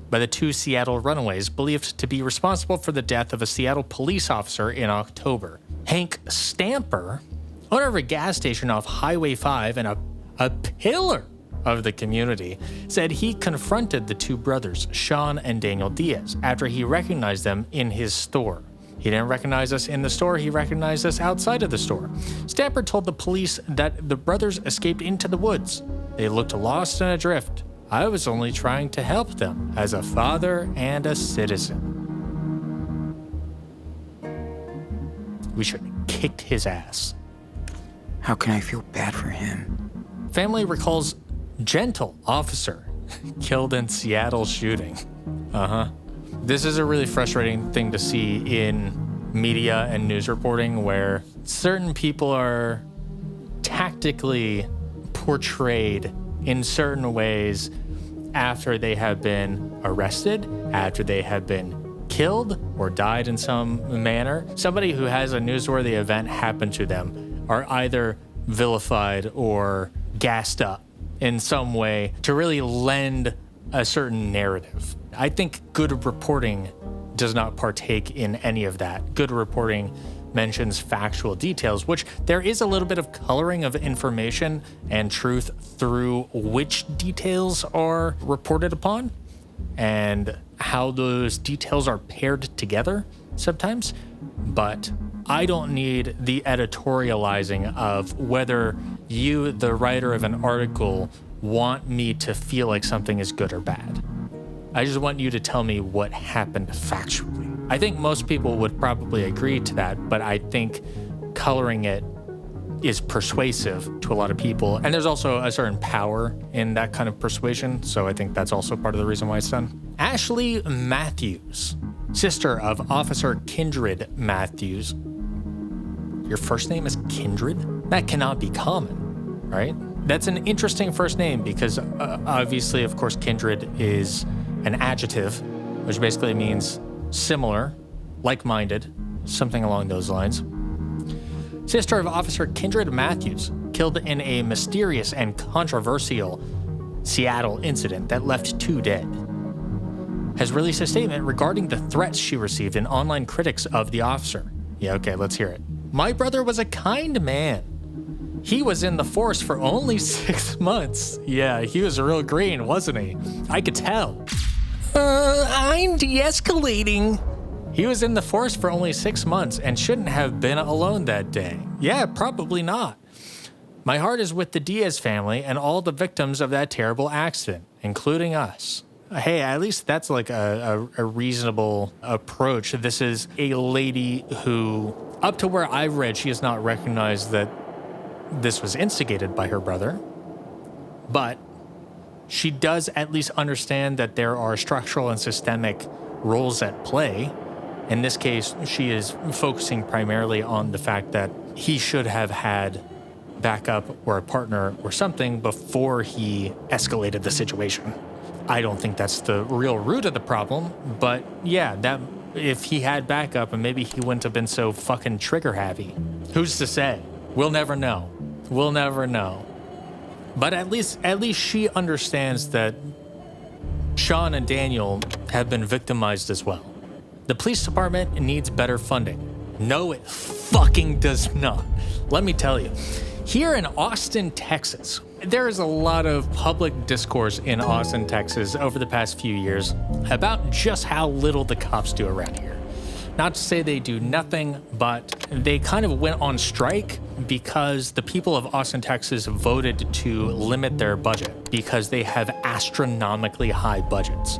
by the 2 Seattle runaways believed to be responsible for the death of a Seattle police officer in October. Hank Stamper, owner of a gas station off Highway 5 and a pillar of the community, said he confronted the 2 brothers, Sean and Daniel Diaz, after he recognized them in his store. He didn't recognize us in the store, he recognized us outside of the store. Stamper told the police that the brothers escaped into the woods. They looked lost and adrift. I was only trying to help them as a father and a citizen. We should have kicked his ass. How can I feel bad for him? Family recalls gentle officer killed in Seattle shooting. This is a really frustrating thing to see in media and news reporting where certain people are tactically portrayed in certain ways after they have been arrested, after they have been killed or died in some manner. Somebody who has a newsworthy event happen to them are either vilified or gassed up in some way to really lend a certain narrative. I think good reporting does not partake in any of that. Good reporting mentions factual details, which there is a little bit of coloring of information and truth through which details are reported upon and how those details are paired together sometimes. But I don't need the editorializing of whether you, the writer of an article, want me to feel like something is good or bad. I just want you to tell me what happened factually. I think most people would probably agree to that, but I think coloring it is persuasive to a lot of people. And there's also a certain power in that kind of persuasion, so I think that's also part of the reason why it's done. Ashley Matthews, sister of Officer Kindred Matthews. Your first name is Kindred? That cannot be common, right? That's an interesting first name because obviously, of course, kindred is an adjective, which basically means similar, like-minded, something along those lines. Sister of Officer Kindred Matthews, killed in a mysterious and controversial Seattle incident that left 2 dead, has released a statement regarding the threats she received and online critics of the officer. Yeah, okay, let's hear it. My brother was a kind man. He was in the force for only 6 months. Yeah, he was real green, wasn't he? I could tell. I'm de-escalating. He was in the force for only 6 months and shouldn't have been alone that day. Yeah, probably not. My heart is with the Diaz family and all the victims of that terrible accident, including us. Hey, at least that's like a reasonable approach. This is a lady who, up to where I've read, she has not recognized that this was instigated by her brother, but she does at least understand that there are structural and systemic roles at play. In this case, she is focusing primarily on the fact that he should have had backup or a partner or something before he escalated the situation. I don't think that's the real root of the problem, but yeah, that if he had backup and maybe he wouldn't have been so fucking trigger happy. Who's to say? We'll never know. We'll never know. But at least she understands that Sean and Daniel have been victimized as well. The police department needs better funding. No, it fucking does not. Let me tell you. Here in Austin, Texas, there is a lot of public discourse in Austin, Texas over the past few years about just how little the cops do around here. Not to say they do nothing, but they kind of went on strike because the people of Austin, Texas voted to limit their budget because they have astronomically high budgets.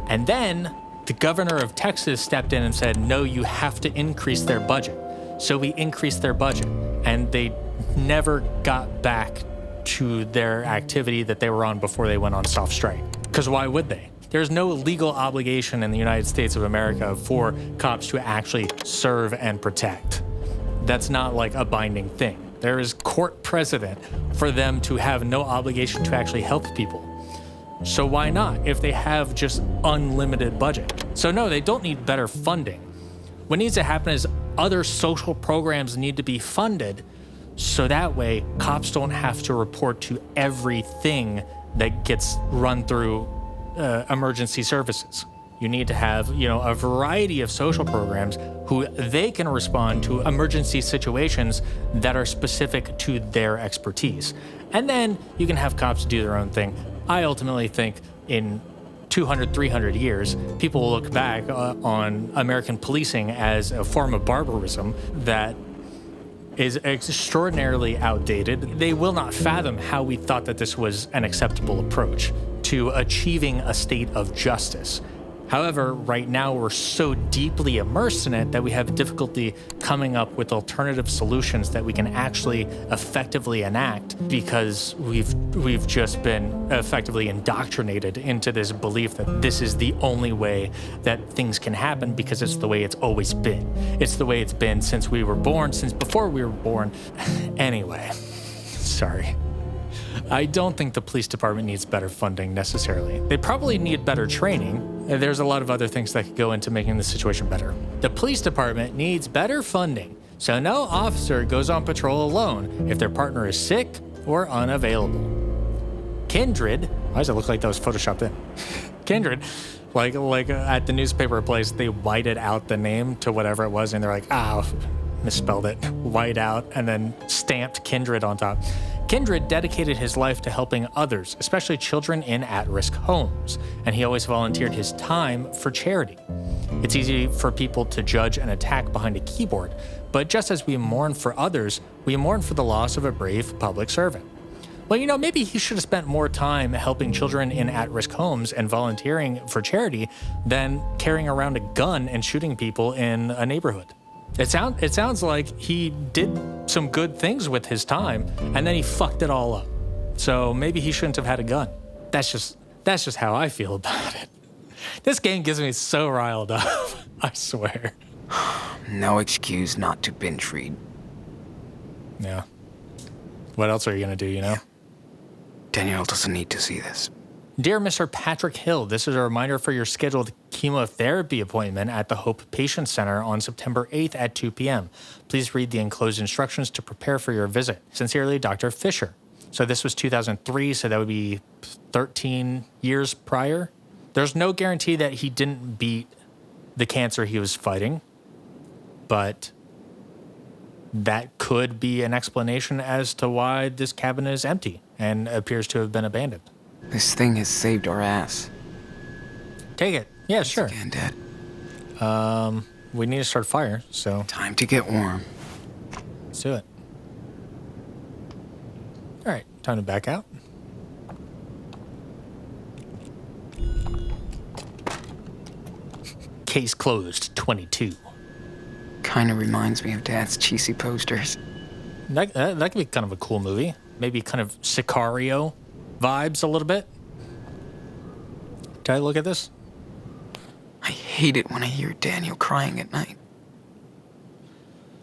And then the governor of Texas stepped in and said, no, you have to increase their budget. So we increased their budget, and they never got back to their activity that they were on before they went on soft strike. Because why would they? There's no legal obligation in the United States of America for cops to actually serve and protect. That's not like a binding thing. There is court precedent for them to have no obligation to actually help people. So why not if they have just unlimited budget? So no, they don't need better funding. What needs to happen is other social programs need to be funded so that way cops don't have to report to everything that gets run through emergency services. You need to have, a variety of social programs who they can respond to emergency situations that are specific to their expertise. And then you can have cops do their own thing. I ultimately think in 200, 300 years, people will look back on American policing as a form of barbarism that is extraordinarily outdated. They will not fathom how we thought that this was an acceptable approach to achieving a state of justice. However, right now we're so deeply immersed in it that we have difficulty coming up with alternative solutions that we can actually effectively enact because we've just been effectively indoctrinated into this belief that this is the only way that things can happen because it's the way it's always been. It's the way it's been since we were born, since before we were born. Anyway, sorry. I don't think the police department needs better funding necessarily. They probably need better training. There's a lot of other things that could go into making the situation better. The police department needs better funding, so no officer goes on patrol alone if their partner is sick or unavailable. Kindred, why does it look like that was photoshopped in? Kindred Like at the newspaper place, they whited out the name to whatever it was, and they're like, misspelled it, white out, and then stamped Kindred on top. Kindred dedicated his life to helping others, especially children in at-risk homes, and he always volunteered his time for charity. It's easy for people to judge an attack behind a keyboard, but just as we mourn for others, we mourn for the loss of a brave public servant. Well, maybe he should have spent more time helping children in at-risk homes and volunteering for charity than carrying around a gun and shooting people in a neighborhood. It sounds like he did some good things with his time, and then he fucked it all up. So maybe he shouldn't have had a gun. That's just how I feel about it. This game gets me so riled up, I swear. No excuse not to binge read. Yeah. What else are you gonna do, Yeah. Danielle doesn't need to see this. Dear Mr. Patrick Hill, this is a reminder for your scheduled chemotherapy appointment at the Hope Patient Center on September 8th at 2 p.m. Please read the enclosed instructions to prepare for your visit. Sincerely, Dr. Fisher. So this was 2003, so that would be 13 years prior. There's no guarantee that he didn't beat the cancer he was fighting, but that could be an explanation as to why this cabin is empty and appears to have been abandoned. This thing has saved our ass. Take it. Yeah, sure. Again, Dad. We need to start a fire, so Time to get warm. let's do it. All right, time to back out. Case closed, 22. Kinda reminds me of Dad's cheesy posters. That could be kind of a cool movie. Maybe kind of Sicario vibes a little bit. Did I look at this? I hate it when I hear Daniel crying at night.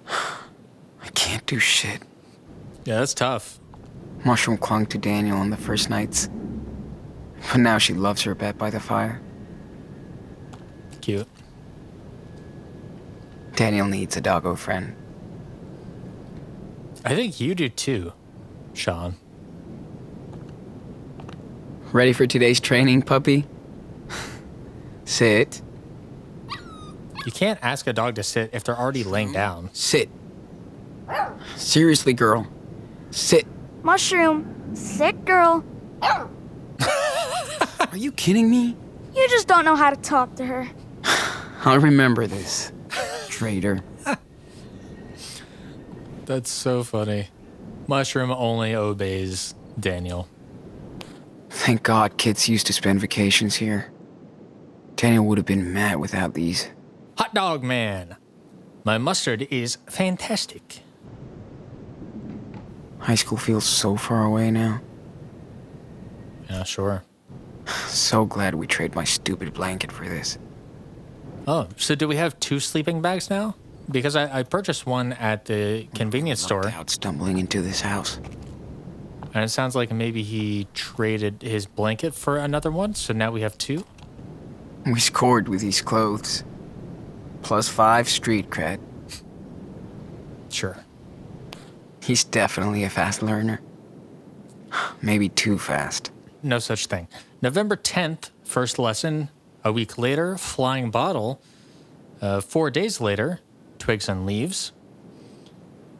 I can't do shit. Yeah, that's tough. Mushroom clung to Daniel on the first nights. But now she loves her bed by the fire. Cute. Daniel needs a doggo friend. I think you do too, Sean. Ready for today's training, puppy? Sit. You can't ask a dog to sit if they're already laying down. Sit. Seriously, girl. Sit. Mushroom, sit, girl. Are you kidding me? You just don't know how to talk to her. I'll remember this. Traitor. That's so funny. Mushroom only obeys Daniel. Thank God kids used to spend vacations here. Daniel would have been mad without these. Hot dog man. My mustard is fantastic. High school feels so far away now. Yeah, sure. So glad we traded my stupid blanket for this. Oh, so do we have 2 sleeping bags now? Because I purchased one at the convenience store. Out stumbling into this house. And it sounds like maybe he traded his blanket for another one, so now we have 2? We scored with these clothes. +5 street cred. Sure. He's definitely a fast learner. Maybe too fast. No such thing. November 10th, first lesson. A week later, flying bottle. 4 days later, twigs and leaves.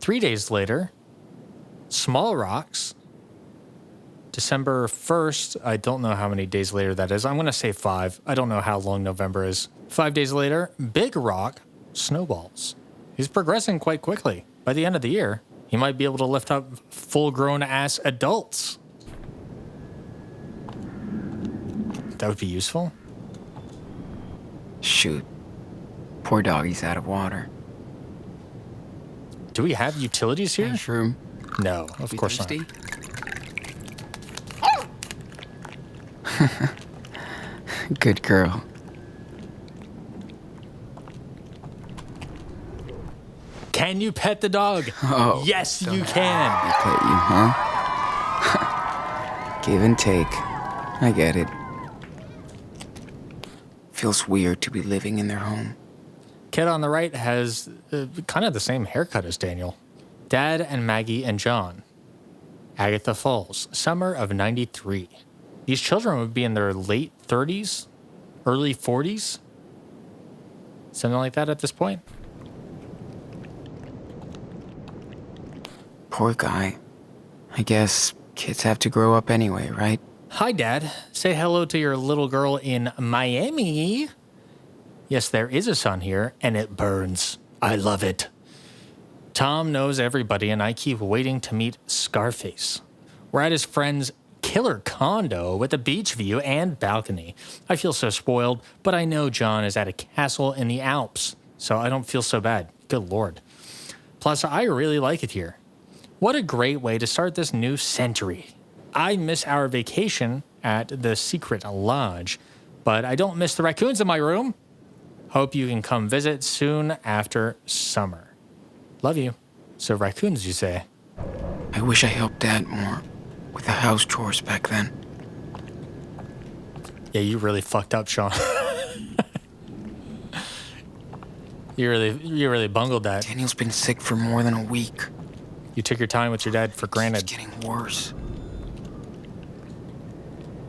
3 days later, small rocks. December 1st, I don't know how many days later that is. I'm going to say 5. I don't know how long November is. 5 days later, big rock, snowballs. He's progressing quite quickly. By the end of the year, he might be able to lift up full-grown ass adults. That would be useful. Shoot. Poor doggy's out of water. Do we have utilities here? Mushroom. No, of course not. Good girl. Can you pet the dog? Oh, yes, you can. I pet you, huh? Give and take. I get it. Feels weird to be living in their home. Kid on the right has kind of the same haircut as Daniel. Dad and Maggie and John. Agatha Falls, summer of '93. These children would be in their late 30s, early 40s? Something like that at this point? Poor guy. I guess kids have to grow up anyway, right? Hi, Dad. Say hello to your little girl in Miami. Yes, there is a sun here, and it burns. I love it. Tom knows everybody, and I keep waiting to meet Scarface. We're at his friend's killer condo with a beach view and balcony. I feel so spoiled, but I know John is at a castle in the Alps, so I don't feel so bad. Good Lord. Plus, I really like it here. What a great way to start this new century. I miss our vacation at the Secret Lodge, but I don't miss the raccoons in my room. Hope you can come visit soon after summer. Love you. So raccoons, you say? I wish I helped Dad more with the house chores back then. Yeah, you really fucked up, Sean. You really bungled that. Daniel's been sick for more than a week. You took your time with your dad for granted. It's getting worse.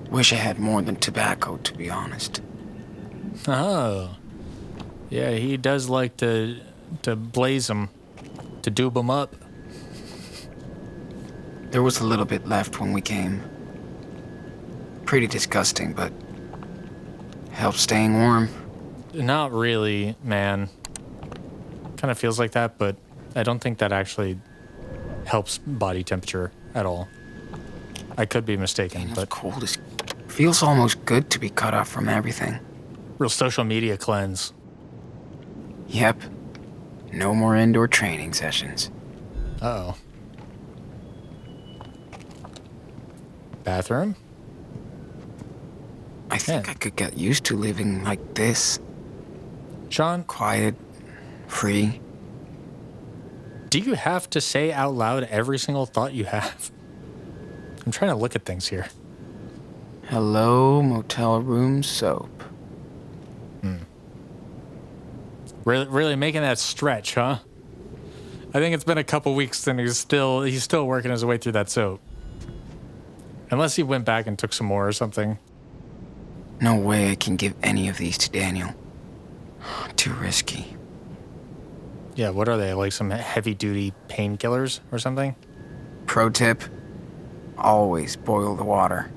Wish I had more than tobacco, to be honest. Oh. Yeah, he does like to blaze them, to doob them up. There was a little bit left when we came. Pretty disgusting, but helps staying warm. Not really, man. Kind of feels like that, but I don't think that actually helps body temperature at all. I could be mistaken, Daniel's but cold as... Feels almost good to be cut off from everything. real social media cleanse. Yep. No more indoor training sessions. Uh-oh. Bathroom? I think Yeah. I could get used to living like this. Sean, Quiet, free. do you have to say out loud every single thought you have? I'm trying to look at things here. Hello, motel room soap. Really making that stretch, huh? I think it's been a couple weeks and he's still working his way through that soap. Unless he went back and took some more or something. No way I can give any of these to Daniel. Too risky. Yeah, what are they? Like some heavy-duty painkillers or something? Pro tip, always boil the water.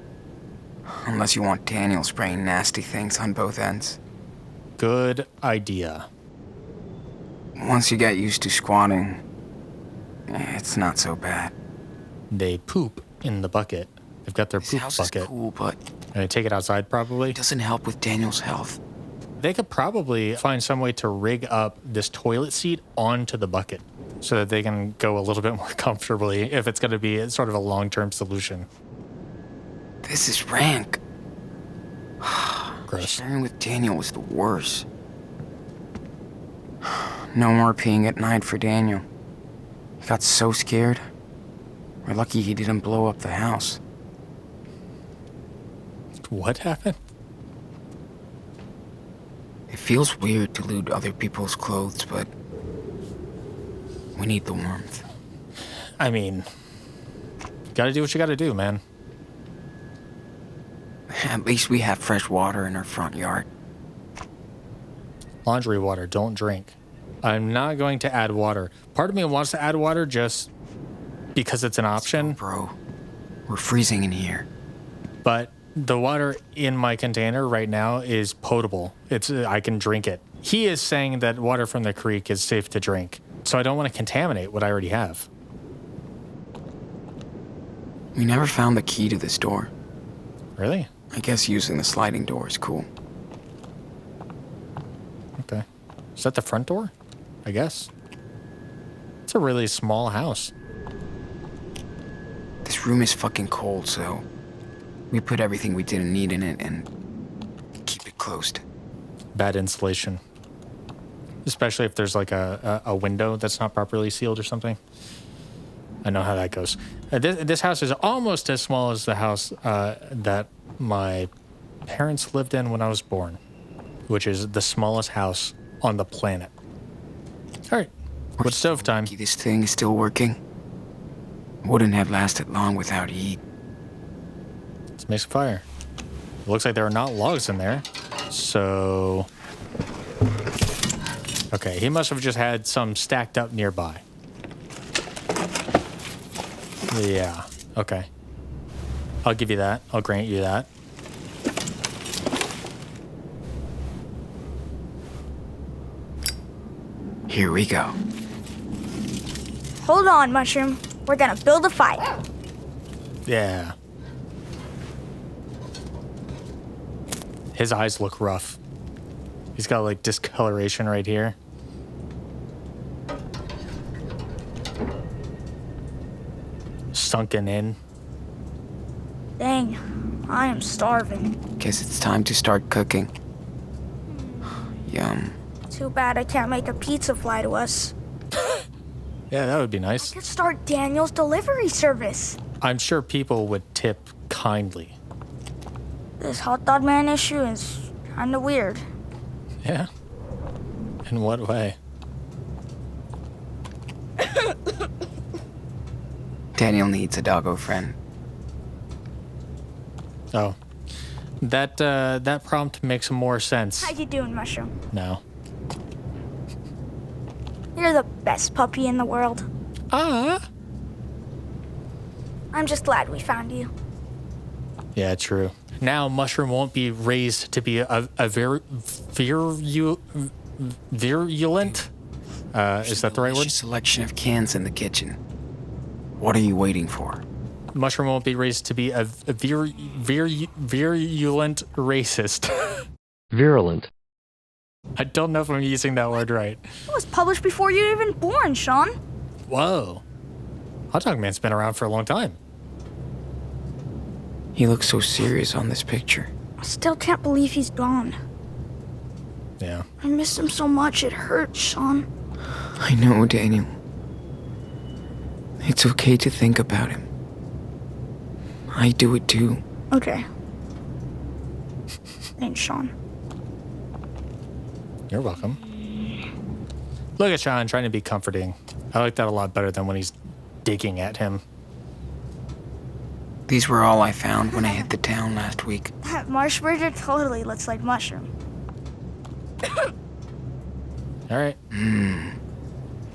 Unless you want Daniel spraying nasty things on both ends. Good idea. Once you get used to squatting, it's not so bad. They poop in the bucket. They've got their This poop house bucket. is cool, but And they take it outside probably. it doesn't help with Daniel's health. They could probably find some way to rig up this toilet seat onto the bucket so that they can go a little bit more comfortably if it's going to be sort of a long-term solution. This is rank. Gross. Sharing with Daniel was the worst. No more peeing at night for Daniel. He got so scared. We're lucky he didn't blow up the house. What happened? It feels weird to loot other people's clothes, but we need the warmth. I mean, gotta do what you gotta do, man. At least we have fresh water in our front yard. Laundry water, don't drink. I'm not going to add water. Part of me wants to add water just because it's an option, Bro, we're freezing in here. but the water in my container right now is potable. I can drink it. He is saying that water from the creek is safe to drink, so I don't want to contaminate what I already have. We never found the key to this door. Really? I guess using the sliding door is cool. Okay. Is that the front door? I guess. It's a really small house. This room is fucking cold, so we put everything we didn't need in it and keep it closed. Bad insulation. Especially if there's like a window that's not properly sealed or something. I know how that goes. This house is almost as small as the house that my parents lived in when I was born, which is the smallest house on the planet. All right, what's stove time? Lucky this thing is still working. Wouldn't have lasted long without heat. Let's make some fire. It looks like there are not logs in there, So... Okay, he must have just had some stacked up nearby. Yeah, okay. I'll give you that. I'll grant you that. Here we go. Hold on, Mushroom. We're gonna build a fire. Yeah. His eyes look rough. He's got like discoloration right here. Sunken in. Dang, I am starving. Guess it's time to start cooking. Yum. Too bad I can't make a pizza fly to us. Yeah, that would be nice. Could start Daniel's delivery service. I'm sure people would tip kindly. This hot dog man issue is kinda weird. Yeah? In what way? Daniel needs a doggo friend. Oh. That prompt makes more sense How you doing, Mushroom? now. You're the best puppy in the world. Ah! I'm just glad we found you. Yeah, true. Now Mushroom won't be raised to be a virulent? Is that the right word? Delicious selection of cans in the kitchen. What are you waiting for? Mushroom won't be raised to be a virulent racist. Virulent. I don't know if I'm using that word right. It was published before you were even born, Sean. Whoa. Hot Dog Man's been around for a long time. He looks so serious on this picture. I still can't believe he's gone. Yeah. I miss him so much, it hurts, Sean. I know, Daniel. It's okay to think about him. I do it too. Okay. Thanks, Sean. You're welcome. Look at Sean trying to be comforting. I like that a lot better than when he's digging at him. These were all I found when I hit the town last week. That marsh burger totally looks like Mushroom. All right.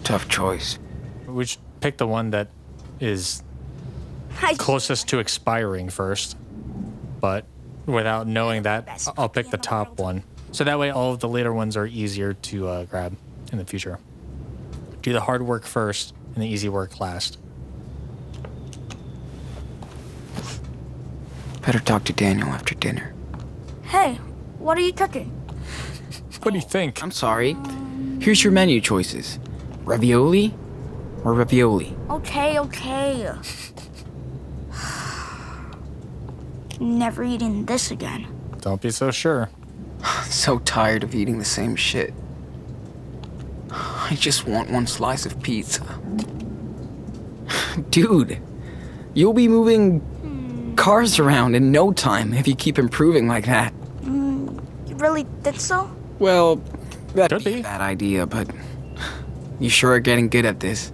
Tough choice. We should pick the one that is closest to expiring first. But without knowing that, I'll pick the top one. So that way all of the later ones are easier to grab in the future. Do the hard work first and the easy work last. Better talk to Daniel after dinner. Hey, what are you cooking? What do you think? I'm sorry. Here's your menu choices. Ravioli or ravioli? Okay. Never eating this again. Don't be so sure. So tired of eating the same shit. I just want one slice of pizza. Dude, you'll be moving cars around in no time if you keep improving like that. You really think so? Well, that'd Could be be. a bad idea, but you sure are getting good at this.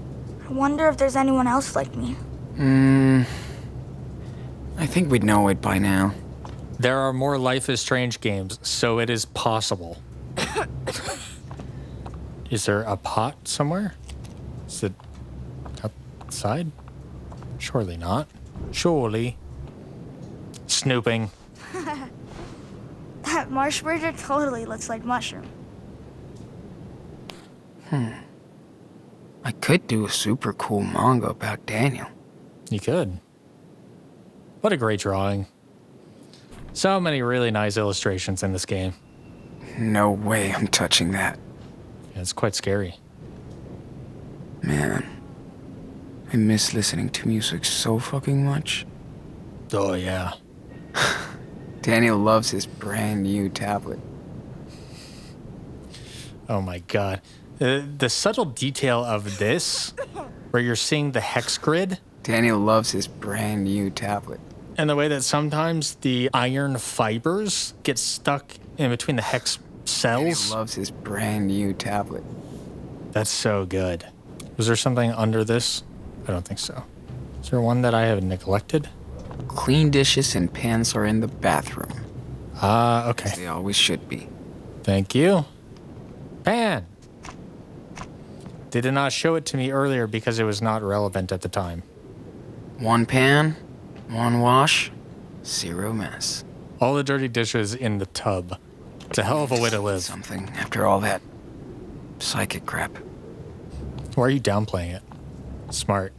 I wonder if there's anyone else like me. I think we'd know it by now. There are more Life is Strange games, so it is possible. Is there a pot somewhere? Is it outside? Surely not. Surely. Snooping. That marsh burger totally looks like Mushroom. I could do a super cool manga about Daniel. You could. What a great drawing. So many really nice illustrations in this game. No way I'm touching that. Yeah, it's quite scary. Man, I miss listening to music so fucking much. Oh, yeah. Daniel loves his brand new tablet. Oh, my God. The subtle detail of this, where you're seeing the hex grid, Daniel loves his brand new tablet. and the way that sometimes the iron fibers get stuck in between the hex Daniel cells. loves his brand new tablet. That's so good. Was there something under this? I don't think so. Is there one that I have neglected? Clean dishes and pans are in the bathroom. Okay. They always should be. Thank you. Pan. They did not show it to me earlier because it was not relevant at the time. One pan, one wash, zero mess. All the dirty dishes in the tub. It's a hell of a way to live. Something after all that psychic crap. Why are you downplaying it? Smart.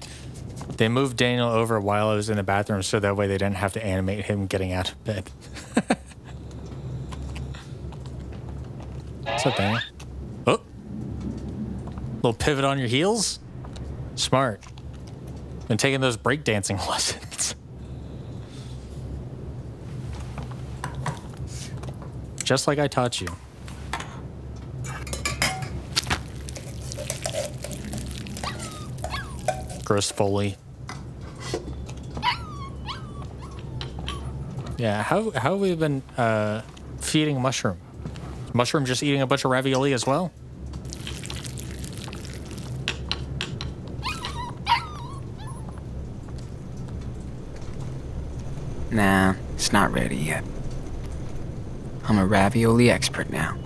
They moved Daniel over while I was in the bathroom so that way they didn't have to animate him getting out of bed. What's up, Daniel? Oh. Little pivot on your heels? Smart. Been taking those breakdancing lessons. Just like I taught you. Gross Foley. Yeah, how have we been feeding Mushroom? Mushroom just eating a bunch of ravioli as well? Nah, it's not ready yet. I'm a ravioli expert now.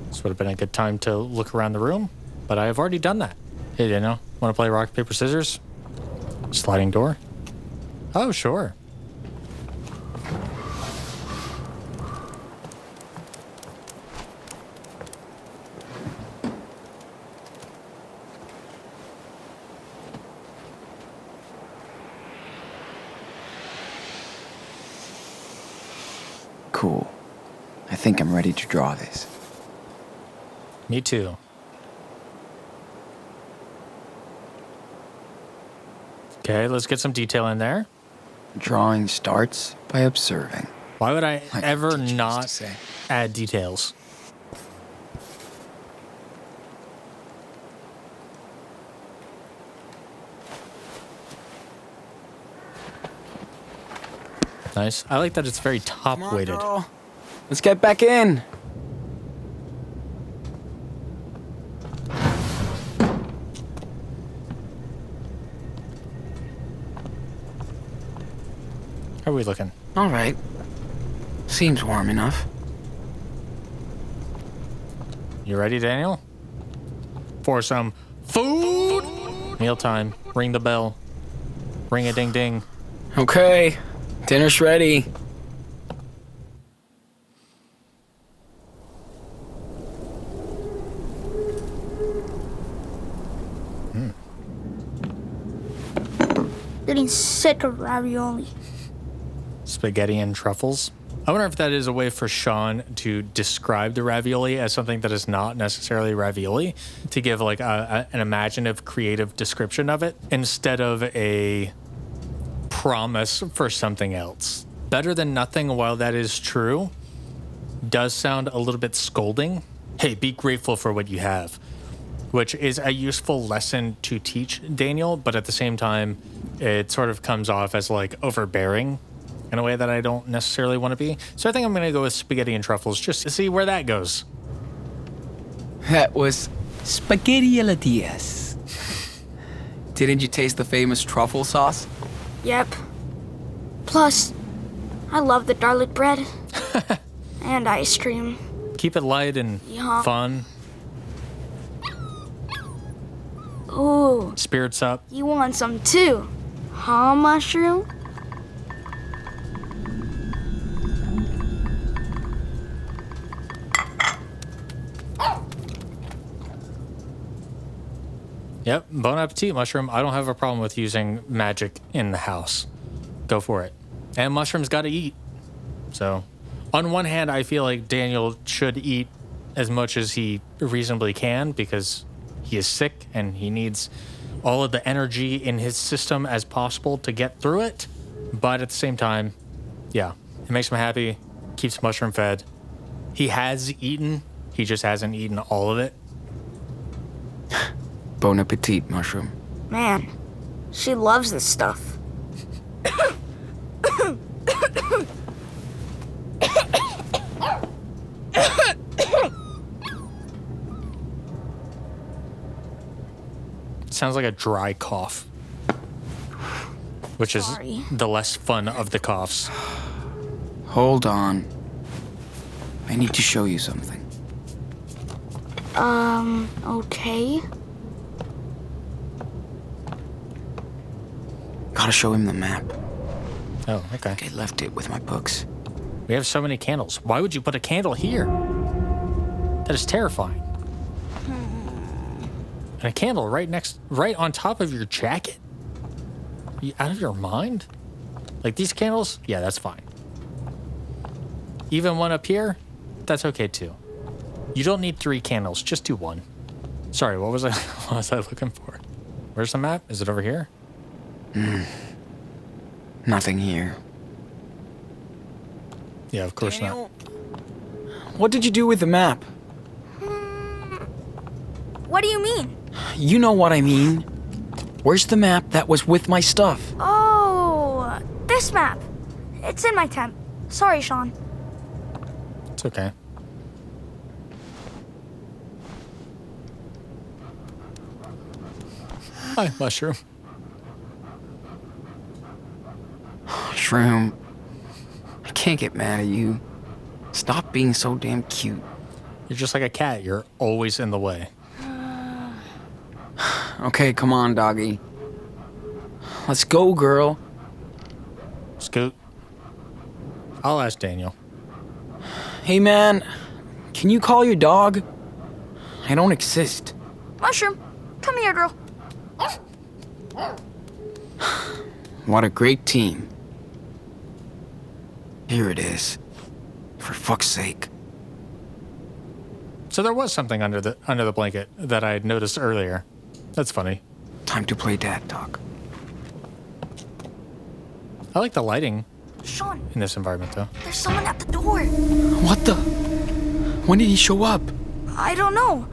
This would have been a good time to look around the room, but I have already done that. Hey, Daniel, want to play rock, paper, scissors? Sliding door? Oh, sure. Cool. I think I'm ready to draw this. Me too. Okay, let's get some detail in there. Drawing starts by observing. Why would I Like ever teachers used to not say. add details? Nice. I like that it's very Come on, top-weighted. girl. Let's get back in. How are we looking? All right. Seems warm enough. You ready, Daniel? For some food? Mealtime. Ring the bell. Ring a ding ding. Okay. Dinner's ready. Getting sick of ravioli. Spaghetti and truffles. I wonder if that is a way for Sean to describe the ravioli as something that is not necessarily ravioli, to give like an imaginative, creative description of it instead of a promise for something else. Better than nothing, while that is true, does sound a little bit scolding. Hey, be grateful for what you have, which is a useful lesson to teach Daniel, but at the same time, it sort of comes off as like overbearing in a way that I don't necessarily want to be. So I think I'm going to go with spaghetti and truffles just to see where that goes. That was spaghetti alla Diaz. Didn't you taste the famous truffle sauce? Yep. Plus, I love the garlic bread. And ice cream. Keep it light and Yeah. fun. Ooh, Spirits up. you want some too? Huh, Mushroom? Yep, bon appetit, Mushroom. I don't have a problem with using magic in the house. Go for it. And Mushroom's got to eat. So, on one hand, I feel like Daniel should eat as much as he reasonably can because he is sick and he needs all of the energy in his system as possible to get through it. But at the same time, yeah, it makes him happy, keeps Mushroom fed. He has eaten, he just hasn't eaten all of it. Bon appetit, Mushroom. Man, she loves this stuff. Sounds like a dry cough, which is Sorry. the less fun of the coughs. Hold on. I need to show you something. Okay. Gotta show him the map. Oh, okay. I left it with my books. We have so many candles. Why would you put a candle here? That is terrifying. And a candle right on top of your jacket? You out of your mind? Like these candles? Yeah, that's fine. Even one up here? That's okay too. You don't need 3 candles, just do 1. Sorry, what was I looking for? Where's the map? Is it over here? Nothing here. Yeah, of course Daniel, what did you do with the map? What do you mean? You know what I mean. Where's the map that was with my stuff? Oh, this map. It's in my tent. Sorry, Sean. not. It's okay. Hi, Mushroom. Shroom, I can't get mad at you. Stop being so damn cute. You're just like a cat. You're always in the way. Okay, come on, doggy. Let's go, girl. Scoot. I'll ask Daniel. Hey, man, can you call your dog? I don't exist. Mushroom, come here, girl. What a great team. Here it is. For fuck's sake. So there was something under the blanket that I had noticed earlier. That's funny. Time to play dad talk. I like the lighting Sean, in this environment, though. there's someone at the door. What the? When did he show up? I don't know.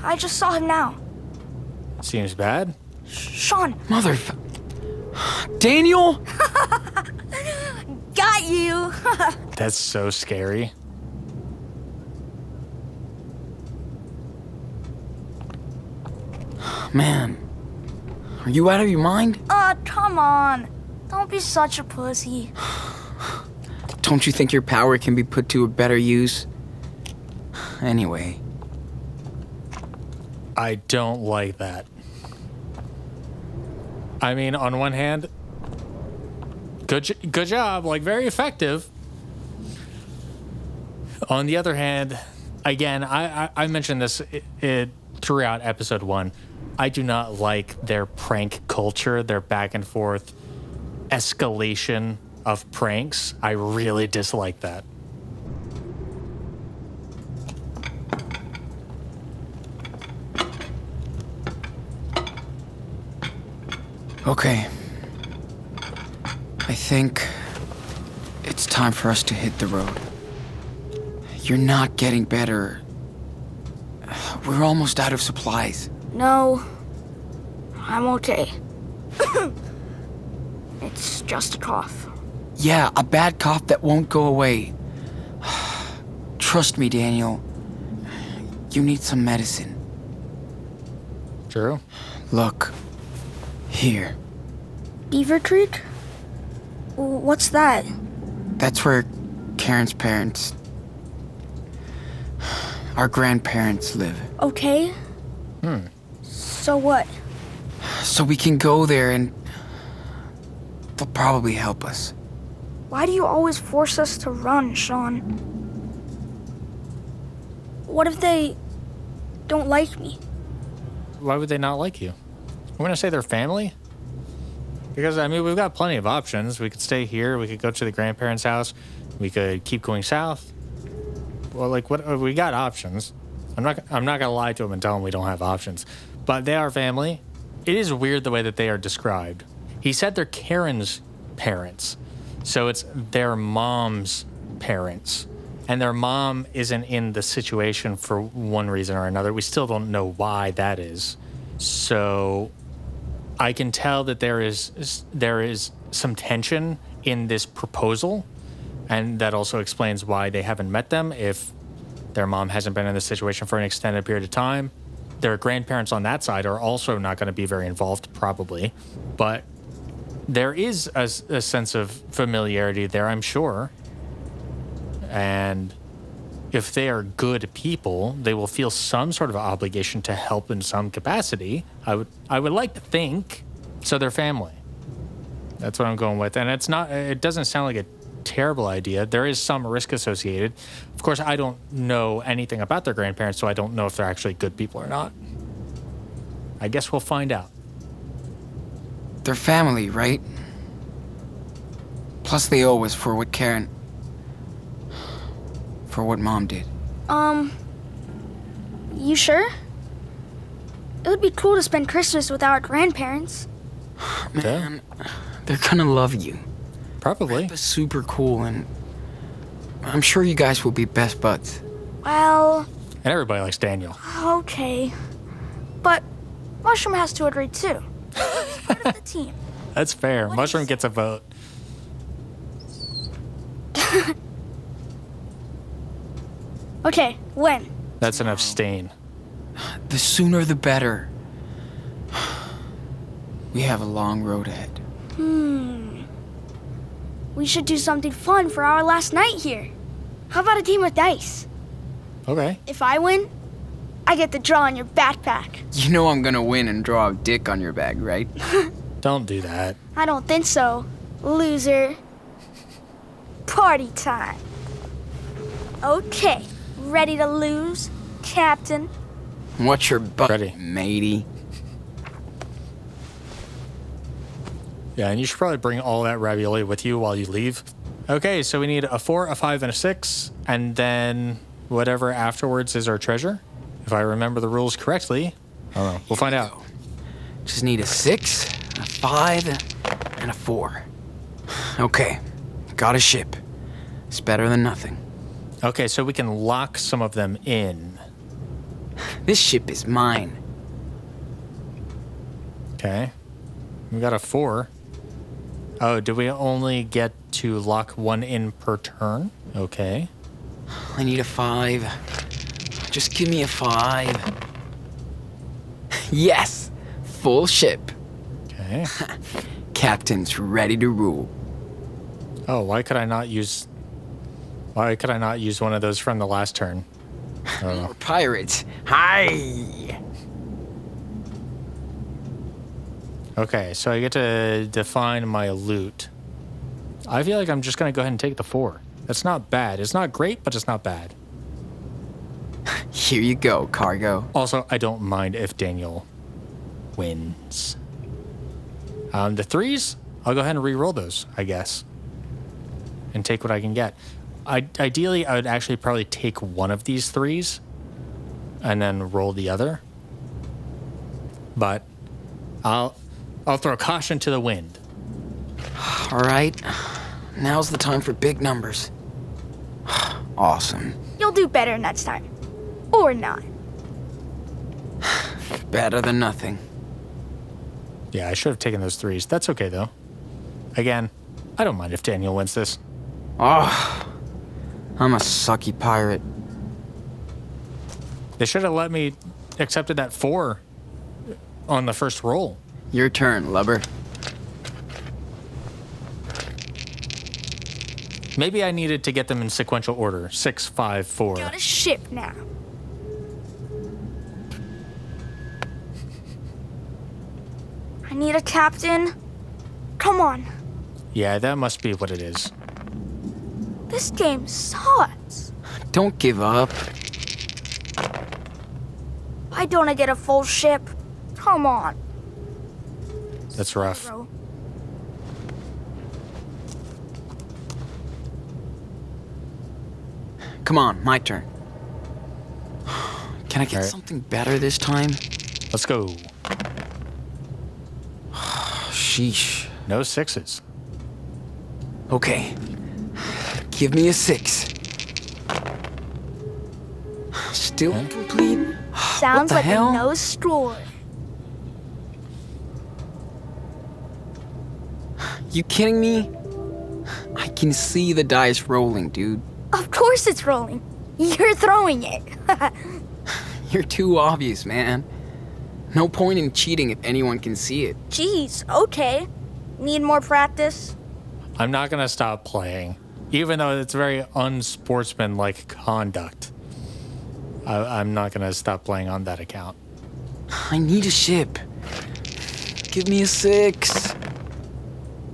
I just saw him now. Seems bad. Sean, Daniel? got you. That's so scary. Man, are you out of your mind? Come on. Don't be such a pussy. Don't you think your power can be put to a better use? Anyway. I don't like that. I mean, on one hand, good job, like very effective. On the other hand, again, I mentioned this throughout episode 1. I do not like their prank culture, their back and forth escalation of pranks. I really dislike that. Okay. I think it's time for us to hit the road. You're not getting better. We're almost out of supplies. No, I'm okay. It's just a cough. Yeah, a bad cough that won't go away. Trust me, Daniel. You need some medicine. True. Look. Here. Beaver Creek? What's that? That's where Karen's parents... our grandparents live. Okay. So what? So we can go there and... they'll probably help us. Why do you always force us to run, Sean? What if they don't like me? Why would they not like you? I'm gonna say they're family. Because, I mean, we've got plenty of options. We could stay here. We could go to the grandparents' house. We could keep going south. Well, like, what? We got options. I'm not gonna lie to them and tell them we don't have options. But they are family. It is weird the way that they are described. He said they're Karen's parents. So it's their mom's parents. And their mom isn't in the situation for one reason or another. We still don't know why that is. So I can tell that there is some tension in this proposal. And that also explains why they haven't met them if their mom hasn't been in this situation for an extended period of time. Their grandparents on that side are also not going to be very involved, probably. But there is a sense of familiarity there, I'm sure. And if they are good people, they will feel some sort of obligation to help in some capacity. I would like to think. So they're family. That's what I'm going with. And it doesn't sound like a terrible idea. There is some risk associated. Of course, I don't know anything about their grandparents, so I don't know if they're actually good people or not. I guess we'll find out. They're family, right? Plus they owe us for what Karen... for what Mom did. You sure? It would be cool to spend Christmas with our grandparents. Man, they're gonna love you. Probably. Grandpa's super cool, and I'm sure you guys will be best buds. Well, And everybody likes Daniel. okay. But Mushroom has to agree too. He's part of the team. That's fair. What Mushroom is- gets a vote. Okay, when? That's an abstain. The sooner the better. We have a long road ahead. We should do something fun for our last night here. How about a game of dice? Okay. If I win, I get to draw on your backpack. You know I'm gonna win and draw a dick on your bag, right? Don't do that. I don't think so, loser. Party time. Okay, ready to lose, Captain? What's your butt, Ready. matey? Yeah, and you should probably bring all that ravioli with you while you leave. Okay, so we need a 4, a 5, and a 6, and then whatever afterwards is our treasure. If I remember the rules correctly. I don't know. We'll find out. Just need a 6, a 5, and a 4. Okay, got a ship. It's better than nothing. Okay, so we can lock some of them in. This ship is mine. Okay. We got a 4. Oh, do we only get to lock one in per turn? Okay. I need a 5. Just give me a 5. Yes! Full ship. Okay. Captain's ready to rule. Oh, why could I not use one of those from the last turn? I don't know. We're pirates. Hi! Okay, so I get to define my loot. I feel like I'm just gonna go ahead and take the 4. That's not bad. It's not great, but it's not bad. Here you go, cargo. Also, I don't mind if Daniel wins. The 3s, I'll go ahead and re-roll those, I guess. And take what I can get. Ideally, I would actually probably take one of these 3s and then roll the other. But I'll throw caution to the wind. All right. Now's the time for big numbers. Awesome. You'll do better next time. Or not. Better than nothing. Yeah, I should have taken those 3s. That's okay, though. Again, I don't mind if Daniel wins this. Oh, I'm a sucky pirate. They should have let me accepted that 4 on the first roll. Your turn, lubber. Maybe I needed to get them in sequential order. 6, 5, 4. Got a ship now. I need a captain. Come on. Yeah, that must be what it is. This game sucks. Don't give up. Why don't I get a full ship? Come on. That's rough. Bro. Come on, my turn. Can I get All right. something better this time? Let's go. Sheesh. No 6s. Okay. Give me a 6. Still incomplete? Sounds the like hell? a no score. You kidding me? I can see the dice rolling, dude. Of course it's rolling. You're throwing it. You're too obvious, man. No point in cheating if anyone can see it. Jeez, okay. Need more practice? I'm not going to stop playing. Even though it's very unsportsmanlike conduct, I'm not going to stop playing on that account. I need a ship. Give me a 6.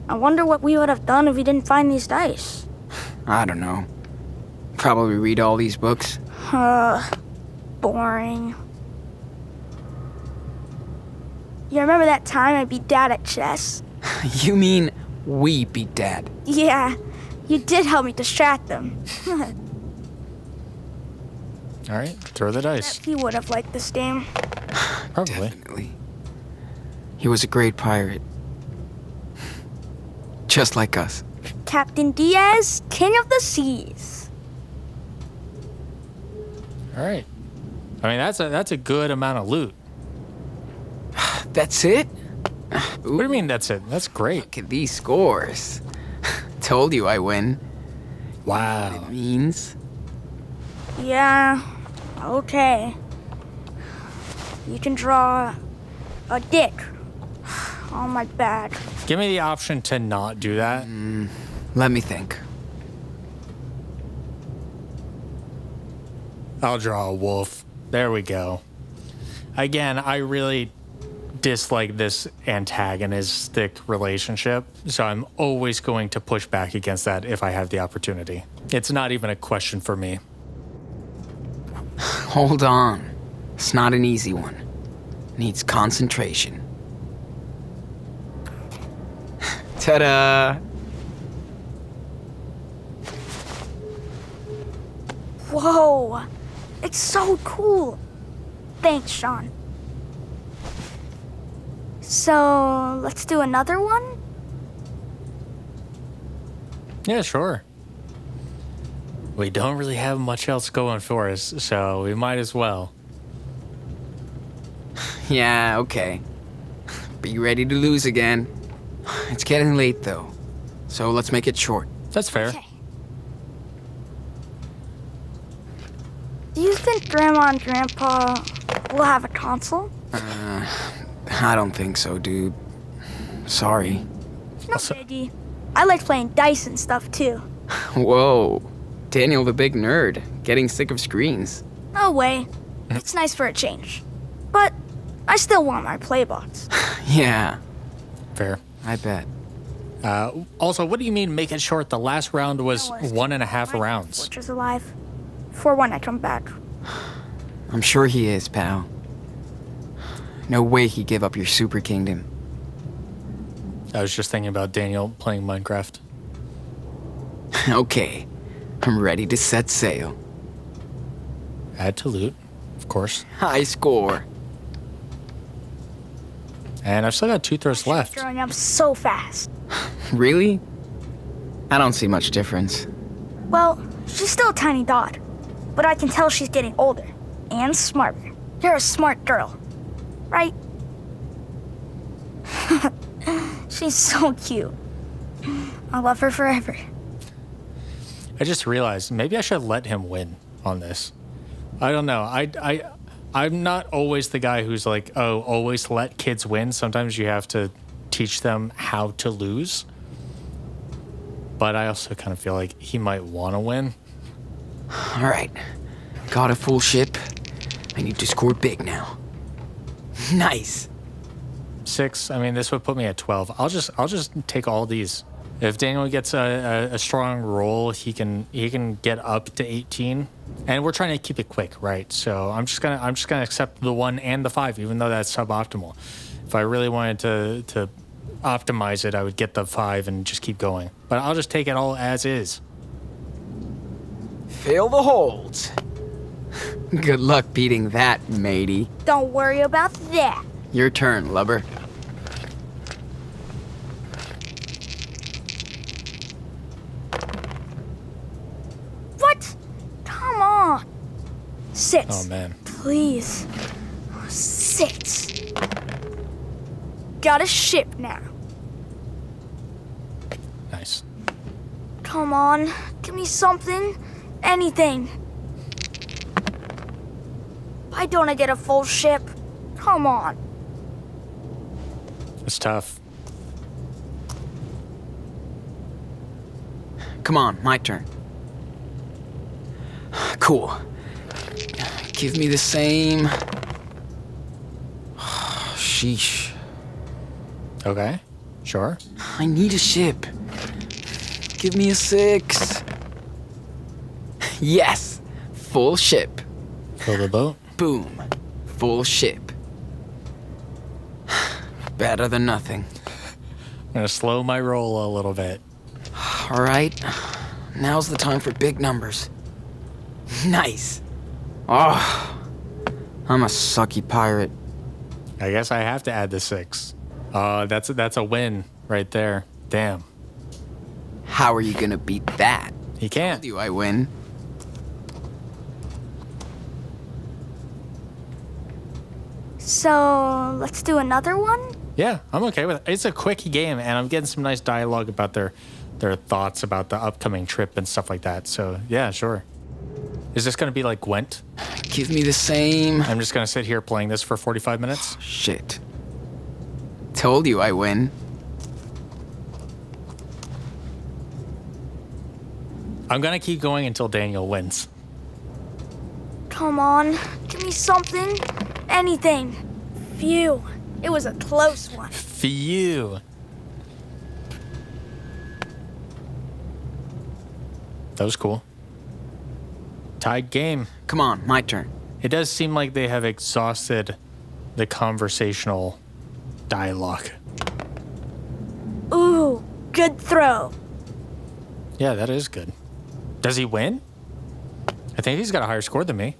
I wonder what we would have done if we didn't find these dice. I don't know. Probably read all these books. Boring. You remember that time I beat Dad at chess? You mean we beat Dad? Yeah, you did help me distract them. All right, throw the dice. He would have liked this game. Probably. Definitely. He was a great pirate. Just like us. Captain Diaz, King of the Seas. All right. I mean, that's a good amount of loot. That's it? What do you mean that's it? That's great. Look at these scores. Told you I win. Wow. It means. Yeah, okay. You can draw a dick on my back. Give me the option to not do that. Let me think. I'll draw a wolf. There we go. Again, I really dislike this antagonistic relationship, so I'm always going to push back against that if I have the opportunity. It's not even a question for me. Hold on. It's not an easy one. Needs concentration. Ta-da! Whoa, it's so cool. Thanks, Sean. So, let's do another one? Yeah, sure. We don't really have much else going for us, so we might as well. Yeah, okay. Be ready to lose again. It's getting late, though. So let's make it short. That's fair. Okay. Do you think Grandma and Grandpa will have a console? I don't think so, dude. Sorry. No biggie. I like playing dice and stuff, too. Whoa. Daniel the big nerd. Getting sick of screens. No way. It's nice for a change. But I still want my playbox. Yeah, Fair. I bet. Also, what do you mean make it short? The last round was No worries. 1.5 rounds. Fortress alive. For when I come back. I'm sure he is, pal. No way he'd give up your super kingdom. I was just thinking about Daniel playing Minecraft. Okay, I'm ready to set sail. Add to loot, of course. High score. And I've still got 2 throws left. Growing up so fast. Really? I don't see much difference. Well, she's still a tiny dot. But I can tell she's getting older. And smarter. You're a smart girl. Right? She's so cute. I love her forever. I just realized maybe I should let him win on this. I don't know. I'm not always the guy who's like, oh, always let kids win. Sometimes you have to teach them how to lose. But I also kind of feel like he might want to win. All right, got a full ship. I need to score big now. Nice. 6. I mean, this would put me at 12. I'll just take all these. If Daniel gets a strong roll, he can get up to 18. And we're trying to keep it quick, right? So I'm just gonna accept the 1 and the 5, even though that's suboptimal. If I really wanted to optimize it, I would get the 5 and just keep going. But I'll just take it all as is. Fill the holds. Good luck beating that, matey. Don't worry about that. Your turn, lubber. What? Come on. 6. Oh man. Please. 6. Got a ship now. Nice. Come on. Give me something. Anything. Why don't I get a full ship? Come on. It's tough. Come on, my turn. Cool. Give me the same. Sheesh. Okay, sure. I need a ship. Give me a 6. Yes, full ship. Fill the boat. Boom, full ship. Better than nothing. I'm gonna slow my roll a little bit. All right, now's the time for big numbers. Nice. Oh, I'm a sucky pirate. I guess I have to add the 6. That's a win right there. Damn. How are you gonna beat that? He can't. Do I win? So, let's do another one? Yeah, I'm okay with it. It's a quick game, and I'm getting some nice dialogue about their thoughts about the upcoming trip and stuff like that. So, yeah, sure. Is this going to be like Gwent? Give me the same. I'm just going to sit here playing this for 45 minutes? Shit. Told you I win. I'm going to keep going until Daniel wins. Come on, give me something. Anything. Phew, it was a close one. Phew. That was cool. Tied game. Come on, my turn. It does seem like they have exhausted the conversational dialogue. Ooh, good throw. Yeah, that is good. Does he win? I think he's got a higher score than me.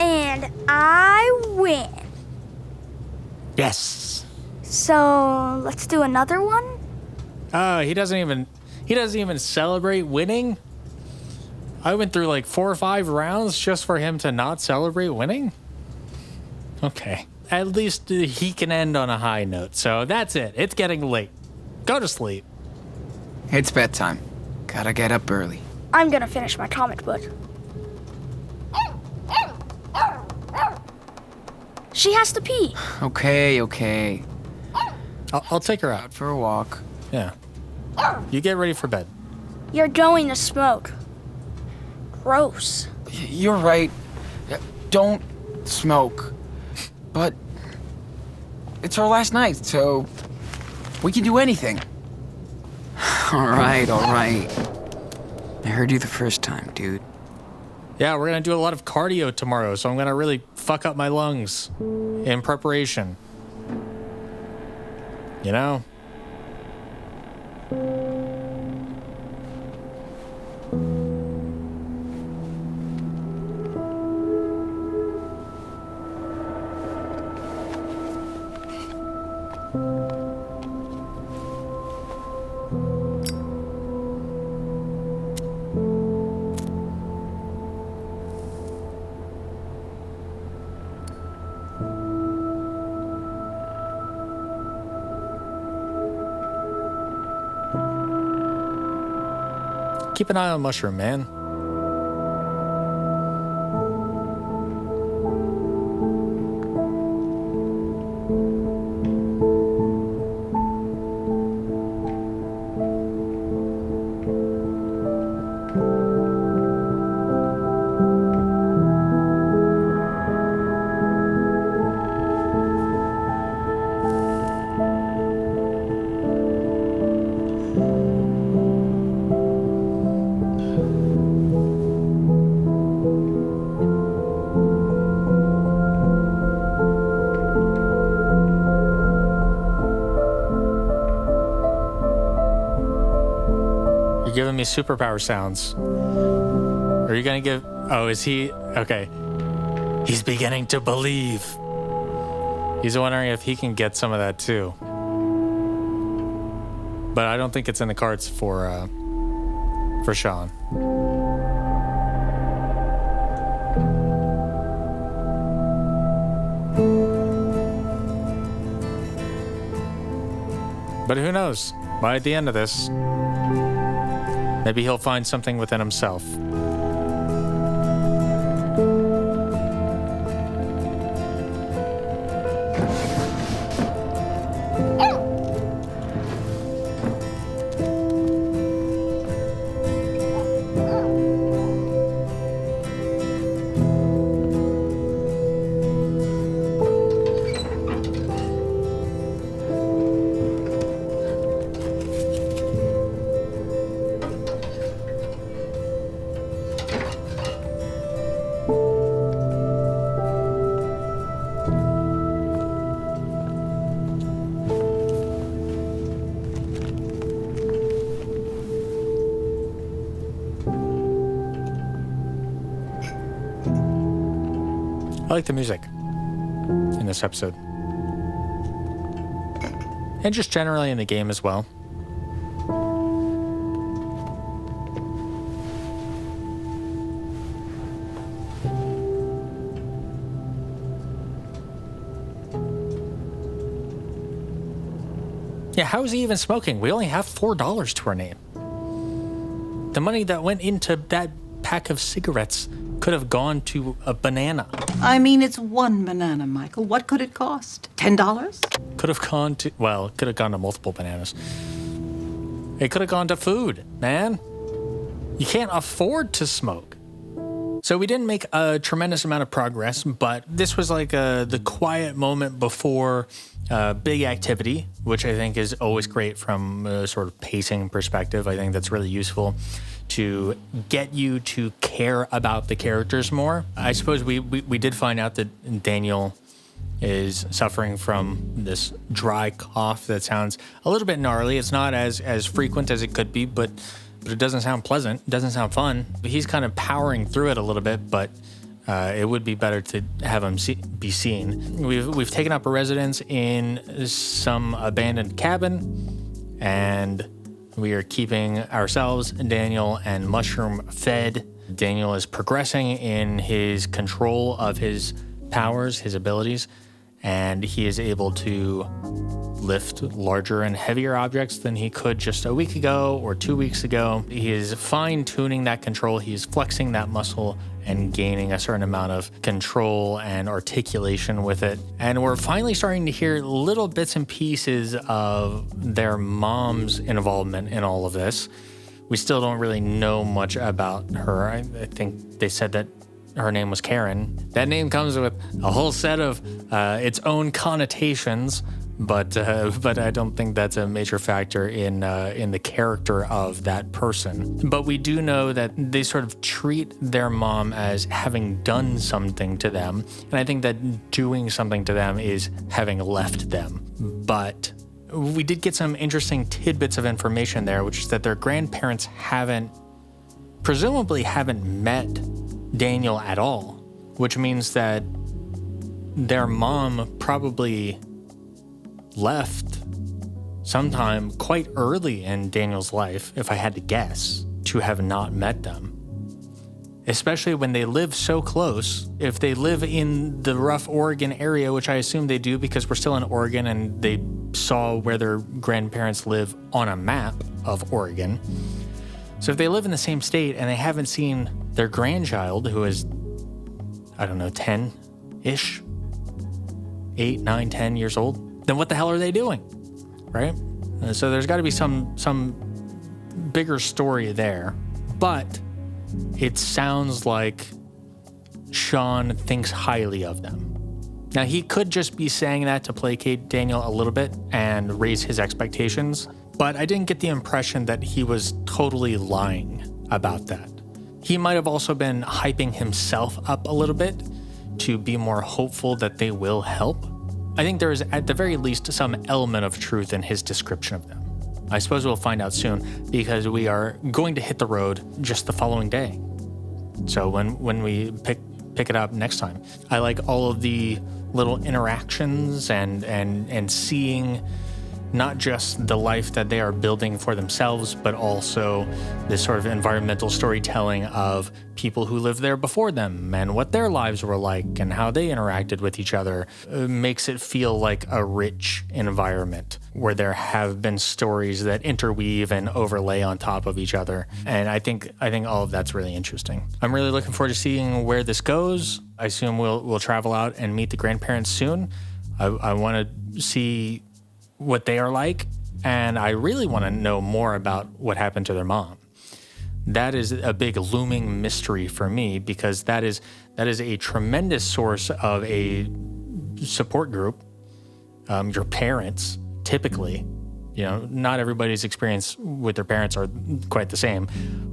And I win. Yes. So, let's do another one? He doesn't even celebrate winning. I went through like 4 or 5 rounds just for him to not celebrate winning. Okay. At least he can end on a high note. So that's it. It's getting late. Go to sleep. It's bedtime. Gotta get up early. I'm gonna finish my comic book. She has to pee. Okay. I'll take her out. Out for a walk. Yeah. You get ready for bed. You're going to smoke. Gross. You're right. Don't smoke. But it's our last night, so we can do anything. All right. I heard you the first time, dude. Yeah, we're going to do a lot of cardio tomorrow, so I'm going to really fuck up my lungs in preparation. You know? Keep an eye on Mushroom, man. Giving me superpower sounds. Are you gonna give... Oh, is he... Okay. He's beginning to believe. He's wondering if he can get some of that too. But I don't think it's in the cards for Sean. But who knows? By the end of this, maybe he'll find something within himself. I like the music in this episode. And just generally in the game as well. Yeah, how is he even smoking? We only have $4 to our name. The money that went into that pack of cigarettes could have gone to a banana. I mean, it's one banana, Michael. What could it cost? $10? Could have gone to, well, could have gone to multiple bananas. It could have gone to food, man. You can't afford to smoke. So we didn't make a tremendous amount of progress, but this was like the quiet moment before big activity, which I think is always great from a sort of pacing perspective. I think that's really useful to get you to care about the characters more. I suppose we did find out that Daniel is suffering from this dry cough that sounds a little bit gnarly. It's not as frequent as it could be, but it doesn't sound pleasant. It doesn't sound fun. He's kind of powering through it a little bit, but it would be better to have him be seen. We've taken up a residence in some abandoned cabin, and we are keeping ourselves, Daniel, and Mushroom fed. Daniel is progressing in his control of his powers, his abilities, and he is able to lift larger and heavier objects than he could just a week ago or 2 weeks ago. He is fine-tuning that control. He is flexing that muscle and gaining a certain amount of control and articulation with it. And we're finally starting to hear little bits and pieces of their mom's involvement in all of this. We still don't really know much about her. I think they said that her name was Karen. That name comes with a whole set of its own connotations, but I don't think that's a major factor in the character of that person. But we do know that they sort of treat their mom as having done something to them, and I think that doing something to them is having left them. But we did get some interesting tidbits of information there, which is that their grandparents presumably haven't met Daniel at all, which means that their mom probably left sometime quite early in Daniel's life, if I had to guess, to have not met them. Especially when they live so close. If they live in the rough Oregon area, which I assume they do because we're still in Oregon and they saw where their grandparents live on a map of Oregon. So if they live in the same state and they haven't seen their grandchild, who is, I don't know, 10-ish, 8, 9, 10 years old, then what the hell are they doing, right? So there's got to be some bigger story there. But it sounds like Sean thinks highly of them. Now, he could just be saying that to placate Daniel a little bit and raise his expectations, but I didn't get the impression that he was totally lying about that. He might have also been hyping himself up a little bit to be more hopeful that they will help. I think there is, at the very least, some element of truth in his description of them. I suppose we'll find out soon, because we are going to hit the road just the following day. So when we pick it up next time, I like all of the little interactions and seeing not just the life that they are building for themselves, but also this sort of environmental storytelling of people who lived there before them and what their lives were like and how they interacted with each other. It makes it feel like a rich environment where there have been stories that interweave and overlay on top of each other. And I think all of that's really interesting. I'm really looking forward to seeing where this goes. I assume we'll travel out and meet the grandparents soon. I want to see what they are like, and I really want to know more about what happened to their mom. That is a big looming mystery for me, because that is a tremendous source of a support group. Your parents, typically, not everybody's experience with their parents are quite the same,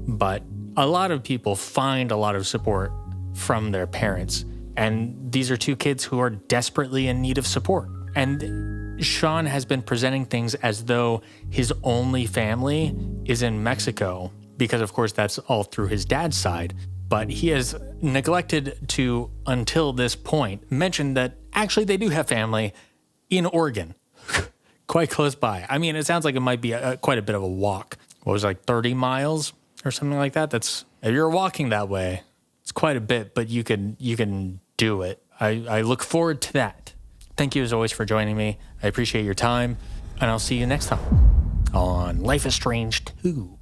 but a lot of people find a lot of support from their parents, and these are two kids who are desperately in need of support. And Sean has been presenting things as though his only family is in Mexico, because of course that's all through his dad's side. but he has neglected to, until this point, mention that actually they do have family in Oregon, quite close by. I mean, it sounds like it might be quite a bit of a walk. What was it, like 30 miles or something like that? That's, if you're walking that way, it's quite a bit, but you can do it. I look forward to that. Thank you as always for joining me. I appreciate your time, and I'll see you next time on Life is Strange 2.